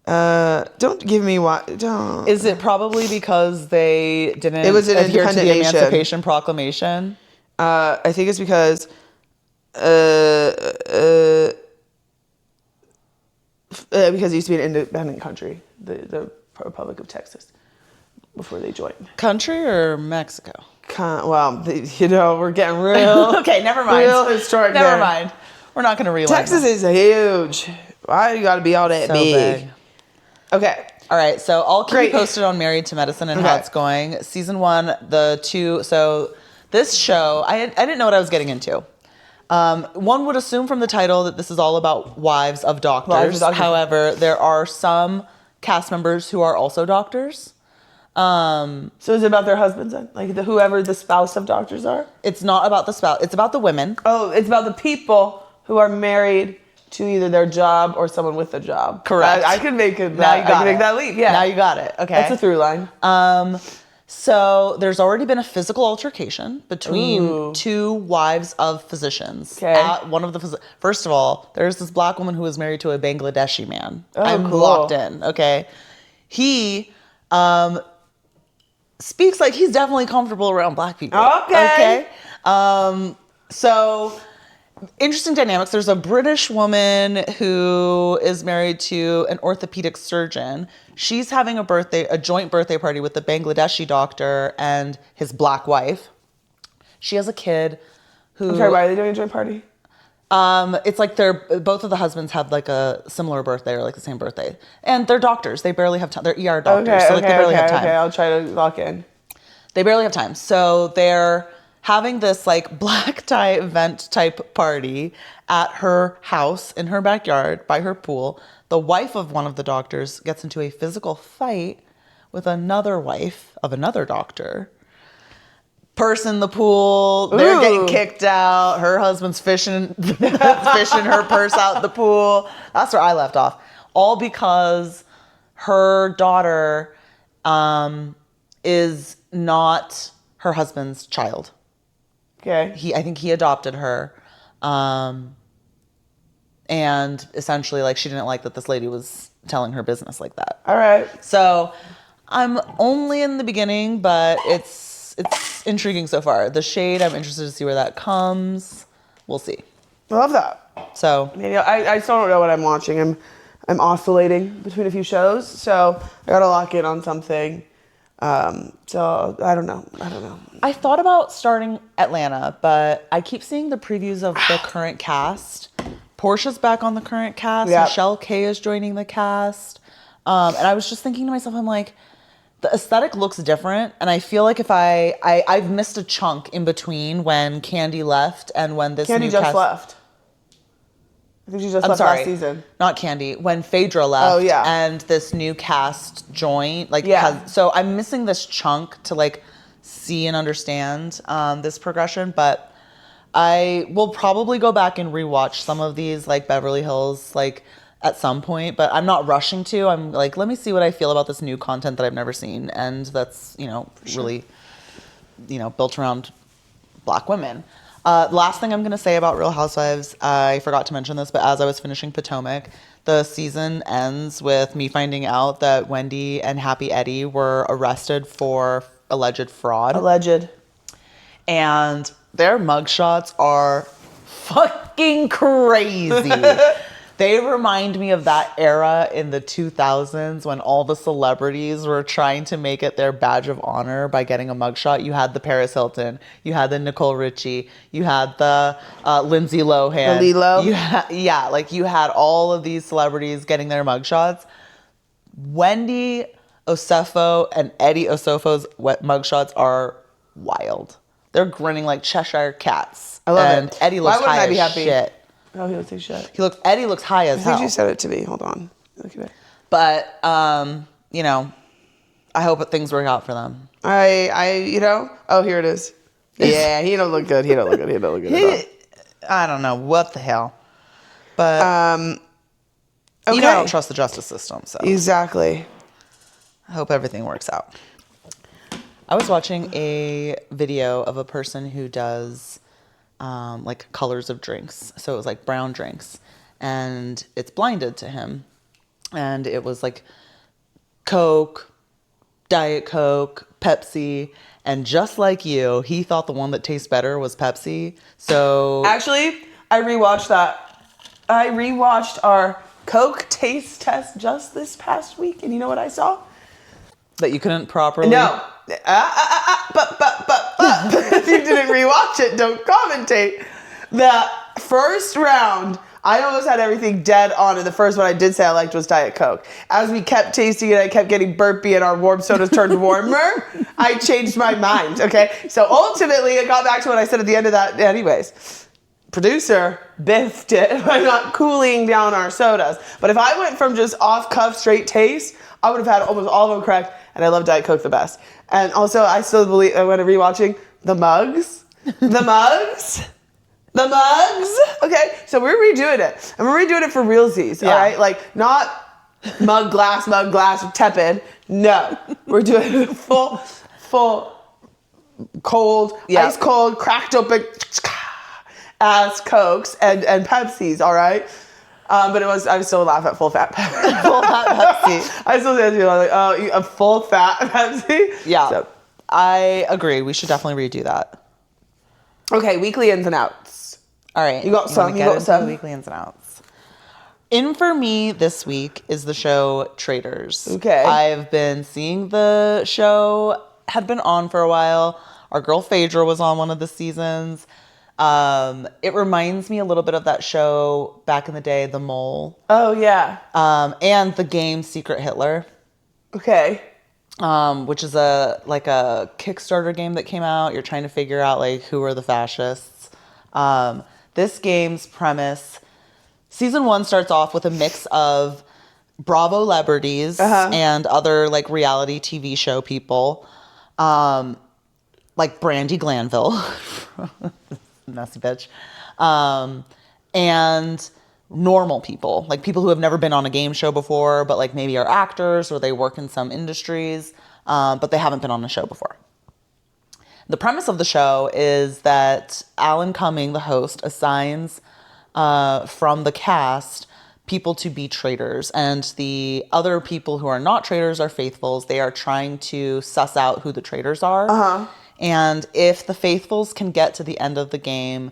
Don't give me why. Don't. Is it probably because they didn't? It was an adhere to the independent nation. Emancipation Proclamation. I think it's because. Because it used to be an independent country, the Republic of Texas, before they joined. Country or Mexico? We're getting real. Okay, never mind. Real historic. Never mind. We're not going to rewind. Texas is huge. Why you got to be all that so big? Okay. All right. So I'll keep you posted on Married to Medicine and how it's going. Season 1, the 2. So this show, I didn't know what I was getting into. One would assume from the title that this is all about wives of doctors. However, there are some cast members who are also doctors. So is it about their husbands then? Like whoever the spouse of doctors are? It's not about the spouse. It's about the women. Oh, it's about the people who are married to either their job or someone with a job. Correct. I can make it. Now you got it. Make that leap. Yeah. Now you got it. Okay. That's a through line. So there's already been a physical altercation between two wives of physicians. Okay. At one of the first of all, there's this black woman who was married to a Bangladeshi man. Oh, I'm cool. locked in. Okay. He speaks like he's definitely comfortable around black people. Okay. So interesting dynamics. There's a British woman who is married to an orthopedic surgeon. She's having a joint birthday party with the Bangladeshi doctor and his black wife. She has a kid who... I'm sorry, why are they doing a joint party? It's like both of the husbands have like a similar birthday or like the same birthday. And they're doctors. They barely have time. They're ER doctors. They barely have time. Okay, I'll try to lock in. They barely have time. So they're having this like black tie event type party at her house in her backyard by her pool. The wife of one of the doctors gets into a physical fight with another wife of another doctor. Person in the pool, they're getting kicked out. Her husband's fishing her purse out the pool. That's where I left off. All because her daughter is not her husband's child. Okay. I think he adopted her. And essentially, like, she didn't like that this lady was telling her business like that. All right. So I'm only in the beginning, but it's intriguing so far. The shade, I'm interested to see where that comes. We'll see. I love that. So Maybe I still don't know what I'm watching. I'm oscillating between a few shows, so I gotta lock in on something. So I don't know. I thought about starting Atlanta, but I keep seeing the previews of the current cast. Portia's back on the current cast. Yep. Michelle K is joining the cast. And I was just thinking to myself, I'm like, the aesthetic looks different. And I feel like if I've missed a chunk in between when Candy left and when this Candy new just cast left. I think she just I'm left sorry, last season. not Candy. When Phaedra left, Oh, yeah. and this new cast joined, like, Yeah. so I'm missing this chunk to like see and understand this progression. But I will probably go back and rewatch some of these, like Beverly Hills, like at some point. But I'm not rushing to. I'm like, let me see what I feel about this new content that I've never seen, and that's really built around Black women. Last thing I'm going to say about Real Housewives, I forgot to mention this, but as I was finishing Potomac, the season ends with me finding out that Wendy and Happy Eddie were arrested for alleged fraud. Alleged. And their mugshots are fucking crazy. They remind me of that era in the 2000s when all the celebrities were trying to make it their badge of honor by getting a mugshot. You had the Paris Hilton, you had the Nicole Richie, you had the Lindsay Lohan. The Lilo. You had all of these celebrities getting their mugshots. Wendy Osefo and Eddie Osofo's mugshots are wild. They're grinning like Cheshire cats. I love and it. Eddie looks Why wouldn't high I be as happy? shit. Oh, he looks like shit. Eddie looks high as I hell. think you said it to me. Hold on. Look at it. But I hope that things work out for them. Oh, here it is. Yeah, he don't look good. He don't look good at all. I don't know what the hell. But Okay. I don't trust the justice system, so Exactly. I hope everything works out. I was watching a video of a person who does like colors of drinks. So it was like brown drinks, and it's blinded to him. And it was like Coke, Diet Coke, Pepsi, and just like you, he thought the one that tastes better was Pepsi. So Actually, I rewatched that. I rewatched our Coke taste test just this past week, and you know what I saw? that you couldn't properly. No. But if you didn't rewatch it, don't commentate. The first round, I almost had everything dead on, and the first one I did say I liked was Diet Coke. As we kept tasting it, I kept getting burpy, and our warm sodas turned warmer. I changed my mind, okay? So ultimately, it got back to what I said at the end of that. Anyways, producer biffed it by not cooling down our sodas. But if I went from just off-cuff straight taste, I would have had almost all of them correct, and I love Diet Coke the best. And also, I still believe, when I'm rewatching, the mugs. The mugs. The mugs. Okay, so we're redoing it. And we're redoing it for realsies, all right? Like, not mug, glass, tepid. No. We're doing it full, cold, ice cold, cracked open ass Cokes and Pepsis, all right? But I was still laugh at full fat Pepsi. Full fat Pepsi. I still say to you, like, oh, a full fat Pepsi? Yeah. So, I agree. We should definitely redo that. okay, weekly ins and outs. All right. You got some, wanna you get got into some. the weekly ins and outs. In for me this week is the show Traitors. Okay. I've been seeing the show, had been on for a while. Our girl Phaedra was on one of the seasons. It reminds me a little bit of that show back in the day, The Mole. Oh, yeah. And the game Secret Hitler. Okay. Which is a Kickstarter game that came out. You're trying to figure out like who are the fascists. This game's premise, season 1 starts off with a mix of Bravo celebrities and other like reality TV show people, like Brandi Glanville, messy bitch, and normal people, like people who have never been on a game show before, but like maybe are actors or they work in some industries. but they haven't been on a show before. The premise of the show is that Alan Cumming, the host, assigns from the cast people to be traitors, and the other people who are not traitors are faithfuls. They are trying to suss out who the traitors are. And if the faithfuls can get to the end of the game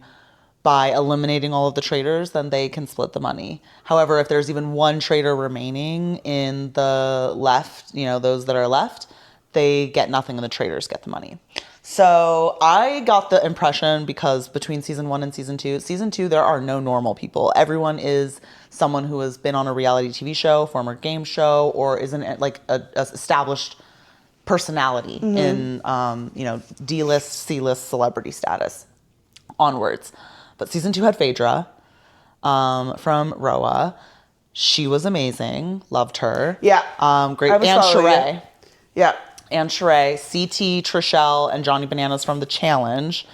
by eliminating all of the traitors, then they can split the money. However, if there's even one traitor remaining in the left, those that are left, they get nothing and the traitors get the money. So I got the impression, because between season 1 and season 2, there are no normal people. Everyone is someone who has been on a reality TV show, former game show, or is an established personality in D-list, C-list celebrity status onwards. But season 2 had Phaedra from RHOA. She was amazing. Loved her. Yeah. Great. I was And following Sheree. it. Yeah. And Sheree, CT, Trishelle, and Johnny Bananas from The Challenge.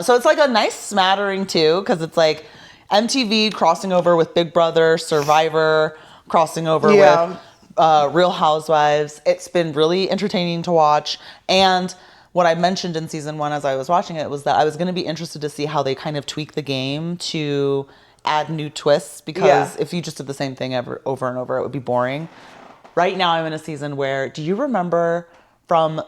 So it's like a nice smattering too, because it's like MTV crossing over with Big Brother, Survivor crossing over with Real Housewives. It's been really entertaining to watch. And what I mentioned in season 1 as I was watching it was that I was going to be interested to see how they kind of tweak the game to add new twists, because if you just did the same thing over and over, it would be boring. Right now I'm in a season where, do you remember from,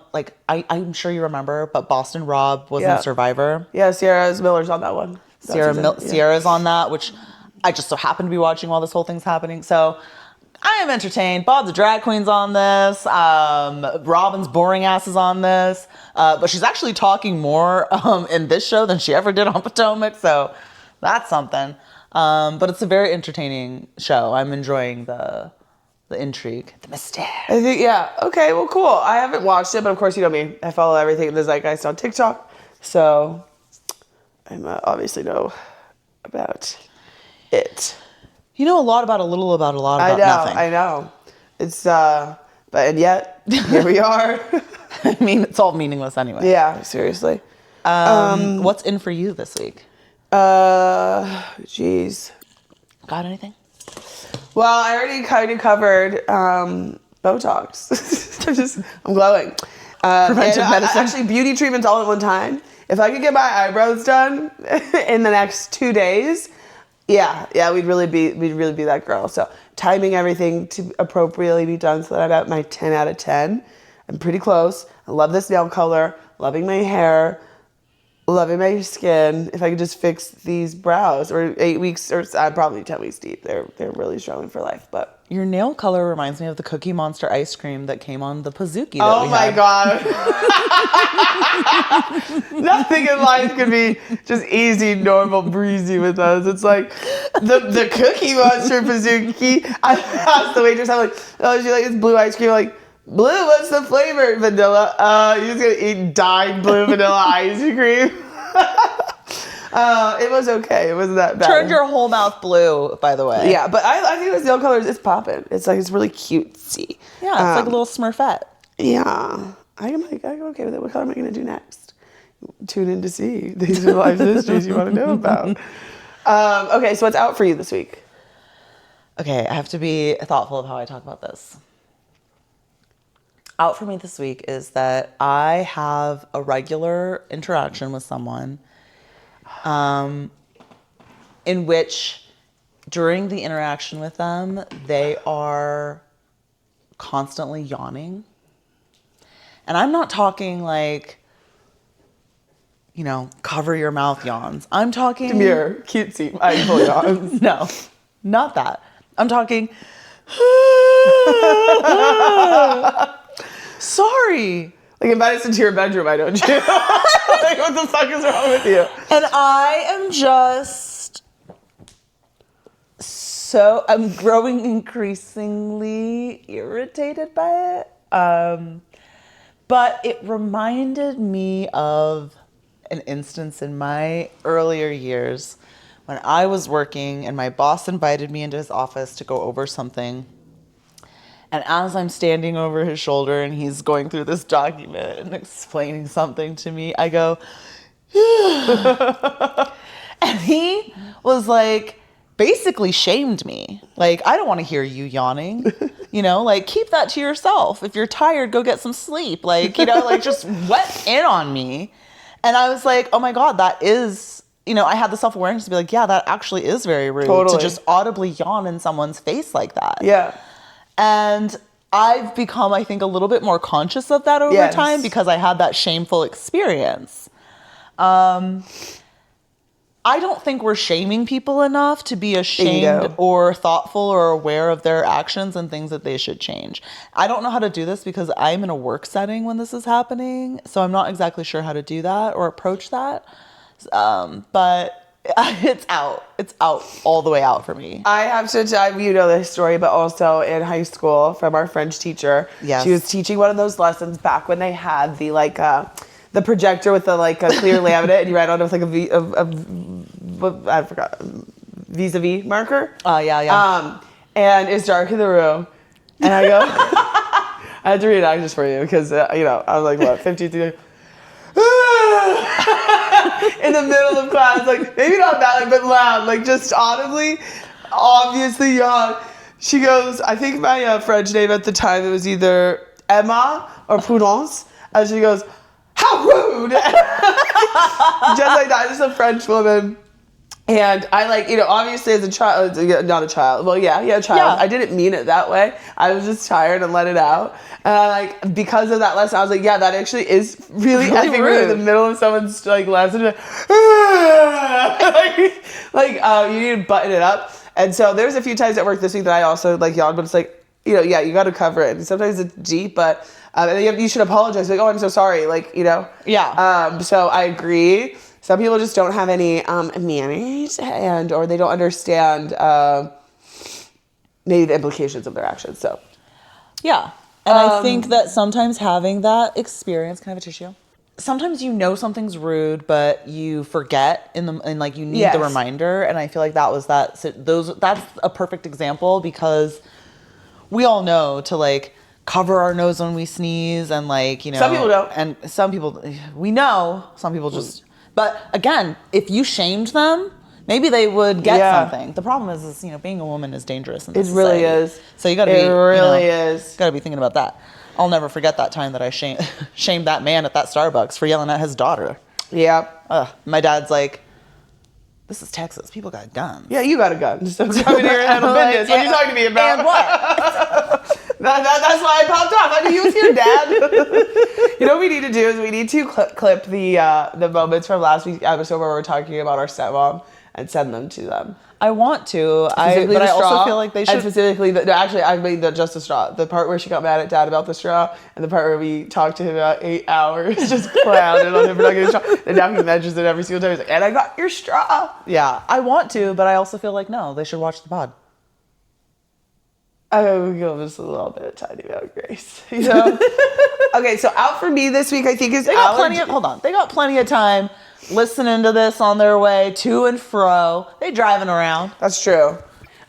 I'm sure you remember, but Boston Rob was in Survivor. Yeah, Sierra Miller's on that one. Sierra's on that, which I just so happen to be watching while this whole thing's happening. So I am entertained. Bob the Drag Queen's on this. Robin's boring ass is on this. But she's actually talking more in this show than she ever did on Potomac. So that's something. But it's a very entertaining show. I'm enjoying the intrigue, the mystery. I think, okay, well, cool. I haven't watched it, but of course, you know me. I follow everything in the Zeitgeist on TikTok. So I obviously know about it. You know a lot about a little about a lot about nothing. I know. It's, and yet, here we are. I mean, it's all meaningless anyway. Yeah, seriously. What's in for you this week? Geez. Got anything? Well, I already kind of covered Botox. I'm glowing. Preventive medicine. Actually, beauty treatments all at one time. If I could get my eyebrows done in the next 2 days, we'd really be that girl. So timing everything to appropriately be done so that I got my 10 out of 10. I'm pretty close. I love this nail color. Loving my hair. Loving my skin. If I could just fix these brows, or 8 weeks, or probably 10 weeks deep. They're really struggling for life. But your nail color reminds me of the Cookie Monster ice cream that came on the Pizookie. Oh my god! Nothing in life could be just easy, normal, breezy with us. It's like the Cookie Monster Pizookie. I asked the waitress, I'm like, oh, she like it's blue ice cream. I'm like, blue, what's the flavor? Vanilla. You're just gonna eat dyed blue vanilla ice cream. It was okay. It wasn't that bad. Turned your whole mouth blue, by the way. Yeah, but I think this nail color is popping. It's really cutesy. Yeah, it's like a little Smurfette. Yeah. I'm okay with it. What color am I gonna do next? Tune in to see. These are life histories you want to know about. Okay, so what's out for you this week? Okay, I have to be thoughtful of how I talk about this. Out for me this week is that I have a regular interaction with someone in which during the interaction with them, they are constantly yawning. And I'm not talking like, cover your mouth yawns. I'm talking... Demure, cutesy, mindful yawns. No, not that. I'm talking... Sorry. Like, invite us into your bedroom, why don't you? Like, what the fuck is wrong with you? And I am just I'm growing increasingly irritated by it. But it reminded me of an instance in my earlier years when I was working and my boss invited me into his office to go over something. And as I'm standing over his shoulder and he's going through this document and explaining something to me, I go, and he was like, basically shamed me. Like, I don't want to hear you yawning, you know, like keep that to yourself. If you're tired, go get some sleep. Like, you know, like just went in on me. And I was like, oh my God, that is, you know, I had the self-awareness to be like, yeah, that actually is very rude to just audibly yawn in someone's face like that. Yeah. And I've become, I think, a little bit more conscious of that over time because I had that shameful experience. I don't think we're shaming people enough to be ashamed or thoughtful or aware of their actions and things that they should change. I don't know how to do this because I'm in a work setting when this is happening. So I'm not exactly sure how to do that or approach that. But it's out. It's out all the way out for me. I have to tell you know this story, but also in high school from our French teacher. Yes. She was teaching one of those lessons back when they had the like the projector with the like a clear laminate and you write on it with like I forgot, vis-a-vis marker. Yeah. And it's dark in the room. And I go, I had to reenact this for you because, you know, I was like, what, 53? In the middle of class, like, maybe not that, like, but loud, like, just audibly, obviously yawn. She goes, I think my French name at the time, it was either Emma or Prudence. And she goes, how rude! Just like that, just a French woman. And I like, you know, obviously as a child, not a child, well, yeah, a child. Yeah. I didn't mean it that way. I was just tired and let it out. And I like, because of that lesson, I was like, yeah, that actually is really effing rude in the middle of someone's like lesson. You need to button it up. And so there's a few times at work this week that I also like yawned, but it's like, you know, yeah, you got to cover it. And sometimes it's deep, but and you should apologize. Like, oh, I'm so sorry. Like, you know. Yeah. So I agree. Some people just don't have any manners or they don't understand maybe the implications of their actions. So, yeah. And I think that sometimes having that experience, can I have a tissue? Sometimes you know something's rude, but you forget and like you need the reminder. And I feel like that's a perfect example because we all know to like cover our nose when we sneeze and like, you know. Some people don't. And some people, we know, some people just... But again, if you shamed them, maybe they would get something. The problem is, you know, being a woman is dangerous in this society. Really is. So you got to be. It really is. Got to be thinking about that. I'll never forget that time that I shamed that man at that Starbucks for yelling at his daughter. Yeah. My dad's like, "This is Texas. People got guns." Yeah, you got a gun. So come in here and handle business. What are you talking to me about? And what? That's why I popped off. I knew you was here, Dad. You know what we need to do is we need to clip the moments from last week's episode where we were talking about our stepmom and send them to them. I want to. But I also feel like they should. And specifically, I made just the straw. The part where she got mad at Dad about the straw, and the part where we talked to him about 8 hours, just clowned on him for not getting a straw. And now he mentions it every single time. He's like, and I got your straw. Yeah, I want to, but I also feel like, no, they should watch the pod. I would give us a little bit of tiny amount of grace, you know? Okay, so out for me this week, I think is They got plenty of time listening to this on their way to and fro. They driving around. That's true.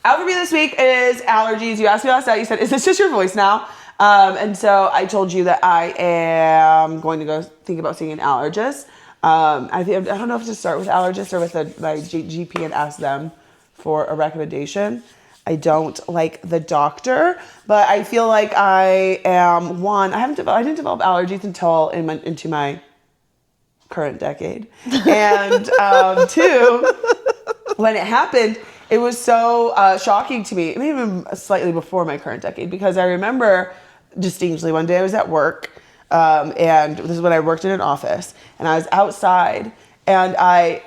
Out for me this week is allergies. You asked me last night, you said, is this just your voice now? And so I told you that I am going to go think about seeing an allergist. I don't know if to start with allergists or with my GP and ask them for a recommendation. I don't like the doctor, but I feel like I am I didn't develop allergies until into my current decade. And two, when it happened, it was so shocking to me, maybe even slightly before my current decade, because I remember distinctly one day I was at work, and this is when I worked in an office, and I was outside, and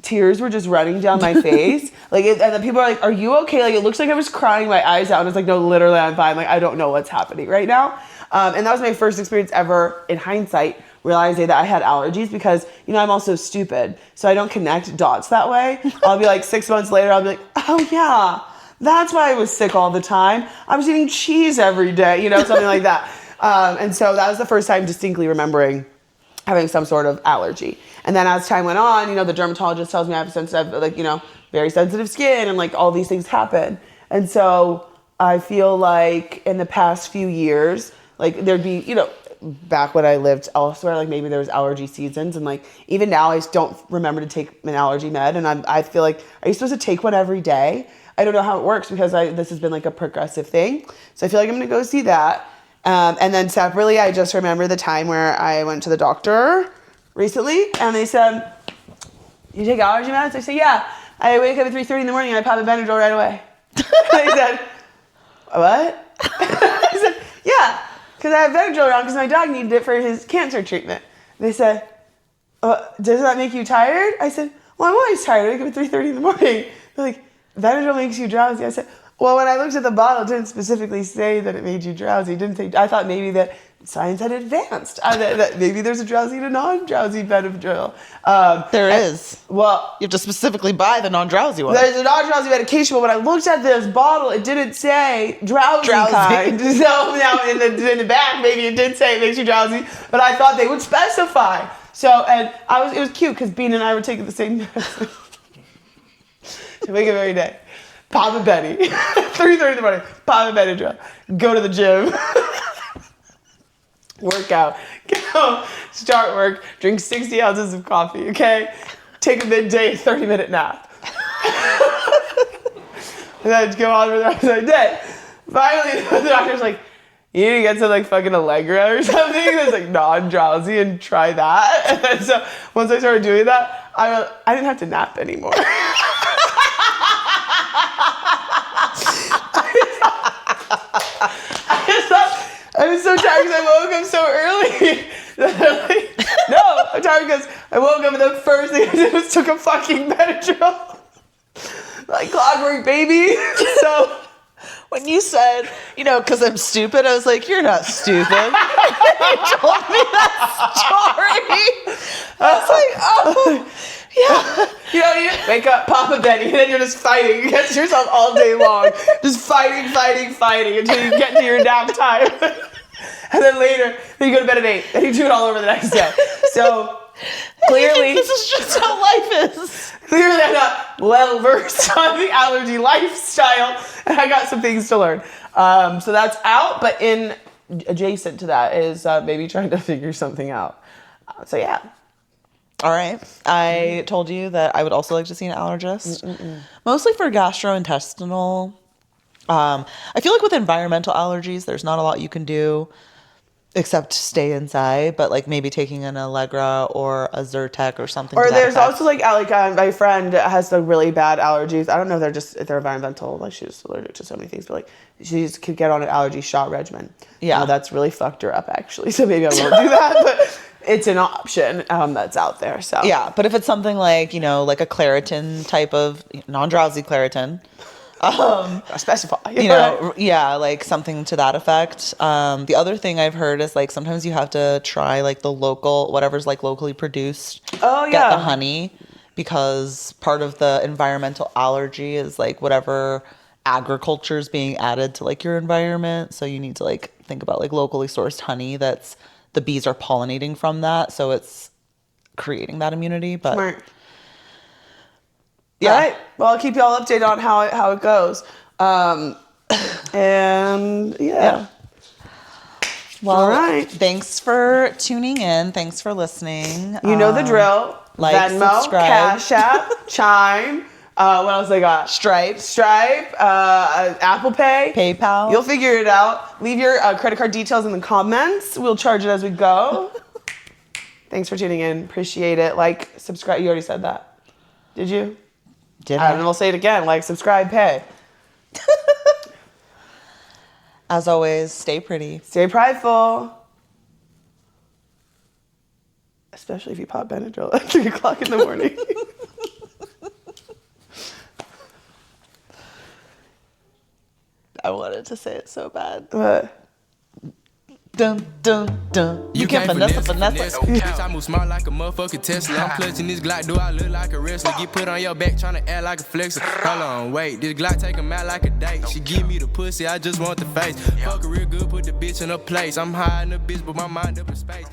tears were just running down my face. And then people are like, are you okay? Like, it looks like I was crying my eyes out. And it's like, no, literally, I'm fine. Like, I don't know what's happening right now. And that was my first experience ever, in hindsight, realizing that I had allergies because, you know, I'm also stupid. So I don't connect dots that way. I'll be like 6 months later, I'll be like, oh yeah, that's why I was sick all the time. I was eating cheese every day, you know, something like that. And so that was the first time distinctly remembering having some sort of allergy. And then as time went on, you know, the dermatologist tells me I have sensitive, like, you know, very sensitive skin, and like all these things happen. And so I feel like in the past few years, like there'd be, you know, back when I lived elsewhere, like maybe there was allergy seasons, and like even now I just don't remember to take an allergy med, and I feel like, are you supposed to take one every day? I don't know how it works because this has been like a progressive thing. So I feel like I'm gonna go see that. And then separately, I just remember the time where I went to the doctor recently, and they said, "You take allergy meds?" I said, "Yeah." I wake up at 3:30 in the morning and I pop a Benadryl right away. They said, "What?" I said, "Yeah, because I have Benadryl around because my dog needed it for his cancer treatment." They said, "Does that make you tired?" I said, "Well, I'm always tired. I wake up at 3:30 in the morning." They're like, "Benadryl makes you drowsy." I said, "Well, when I looked at the bottle, it didn't specifically say that it made you drowsy. It didn't say. I thought maybe that science had advanced. That maybe there's a drowsy to non-drowsy Benadryl." There is. Well, You have to specifically buy the non-drowsy one. there's a non-drowsy medication, but when I looked at this bottle, it didn't say drowsy kind. So now in the back, maybe it did say it makes you drowsy, but I thought they would specify. So, and it was cute because Bean and I were taking the same medicine to make it every day. Papa Betty, 3:30 in the morning, Papa Benadryl, go to the gym, work out, get home, start work, drink 60 ounces of coffee, okay? Take a midday 30-minute nap. And then go on for the rest of the day. Finally, the doctor's like, "You need to get some like fucking Allegra or something that's like non-drowsy and try that." And then so once I started doing that, I didn't have to nap anymore. I was so tired because I woke up so early. No, I'm tired because I woke up and the first thing I did was took a fucking Benadryl. Like clockwork, baby. So When you said, because I'm stupid, I was like, "You're not stupid." And you told me that story. I was like, "Oh, yeah." you wake up, Papa Betty, and then you're just fighting against yourself all day long. Just fighting until you get to your nap time. And then later, then you go to bed at 8, and you do it all over the next day. So clearly, This is just how life is. clearly I'm not well versed on the allergy lifestyle, and I got some things to learn. So that's out, but adjacent to that is maybe trying to figure something out. So yeah. All right. I told you that I would also like to see an allergist, mostly for gastrointestinal. I feel like with environmental allergies, there's not a lot you can do except stay inside, but like maybe taking an Allegra or a Zyrtec or something. Or to that there's effect. also my friend has the really bad allergies. I don't know if they're environmental, like she's allergic to so many things, but like she could get on an allergy shot regimen. Yeah. That's really fucked her up actually. So maybe I won't do that, but it's an option that's out there. So Yeah, but if it's something like, like a Claritin type of non-drowsy Claritin, specify. like something to that effect. The other thing I've heard is like sometimes you have to try like the local, whatever's like locally produced. Oh, Get yeah. the honey, because part of the environmental allergy is like whatever agriculture is being added to like your environment. So you need to like think about like locally sourced honey that's the bees are pollinating from that. So it's creating that immunity. But Smart. yeah. All right. Well, I'll keep you all updated on how it goes. And yeah. Well, All right. Thanks for tuning in. Thanks for listening. You know the drill. like, Venmo, subscribe. Cash App, Chime. What else I got? Stripe. Apple Pay. PayPal. You'll figure it out. Leave your credit card details in the comments. We'll charge it as we go. Thanks for tuning in. Appreciate it. Like, subscribe. You already said that. Did you? Did I don't know. We'll say it again. Like, subscribe, pay. As always, stay pretty. Stay prideful. Especially if you pop Benadryl at 3 o'clock in the morning. I wanted to say it so bad. What? Dun, dun, dun. You can't finesse. Bitch, I move smart like a motherfucking Tesla. I'm clutching this Glock, do I look like a wrestler? Get put on your back, tryna act like a flexer. Hold on, wait, this Glock take him out like a date. She give me the pussy, I just want the face. Fuck her real good, put the bitch in her place. I'm high in the bitch, but my mind up in space.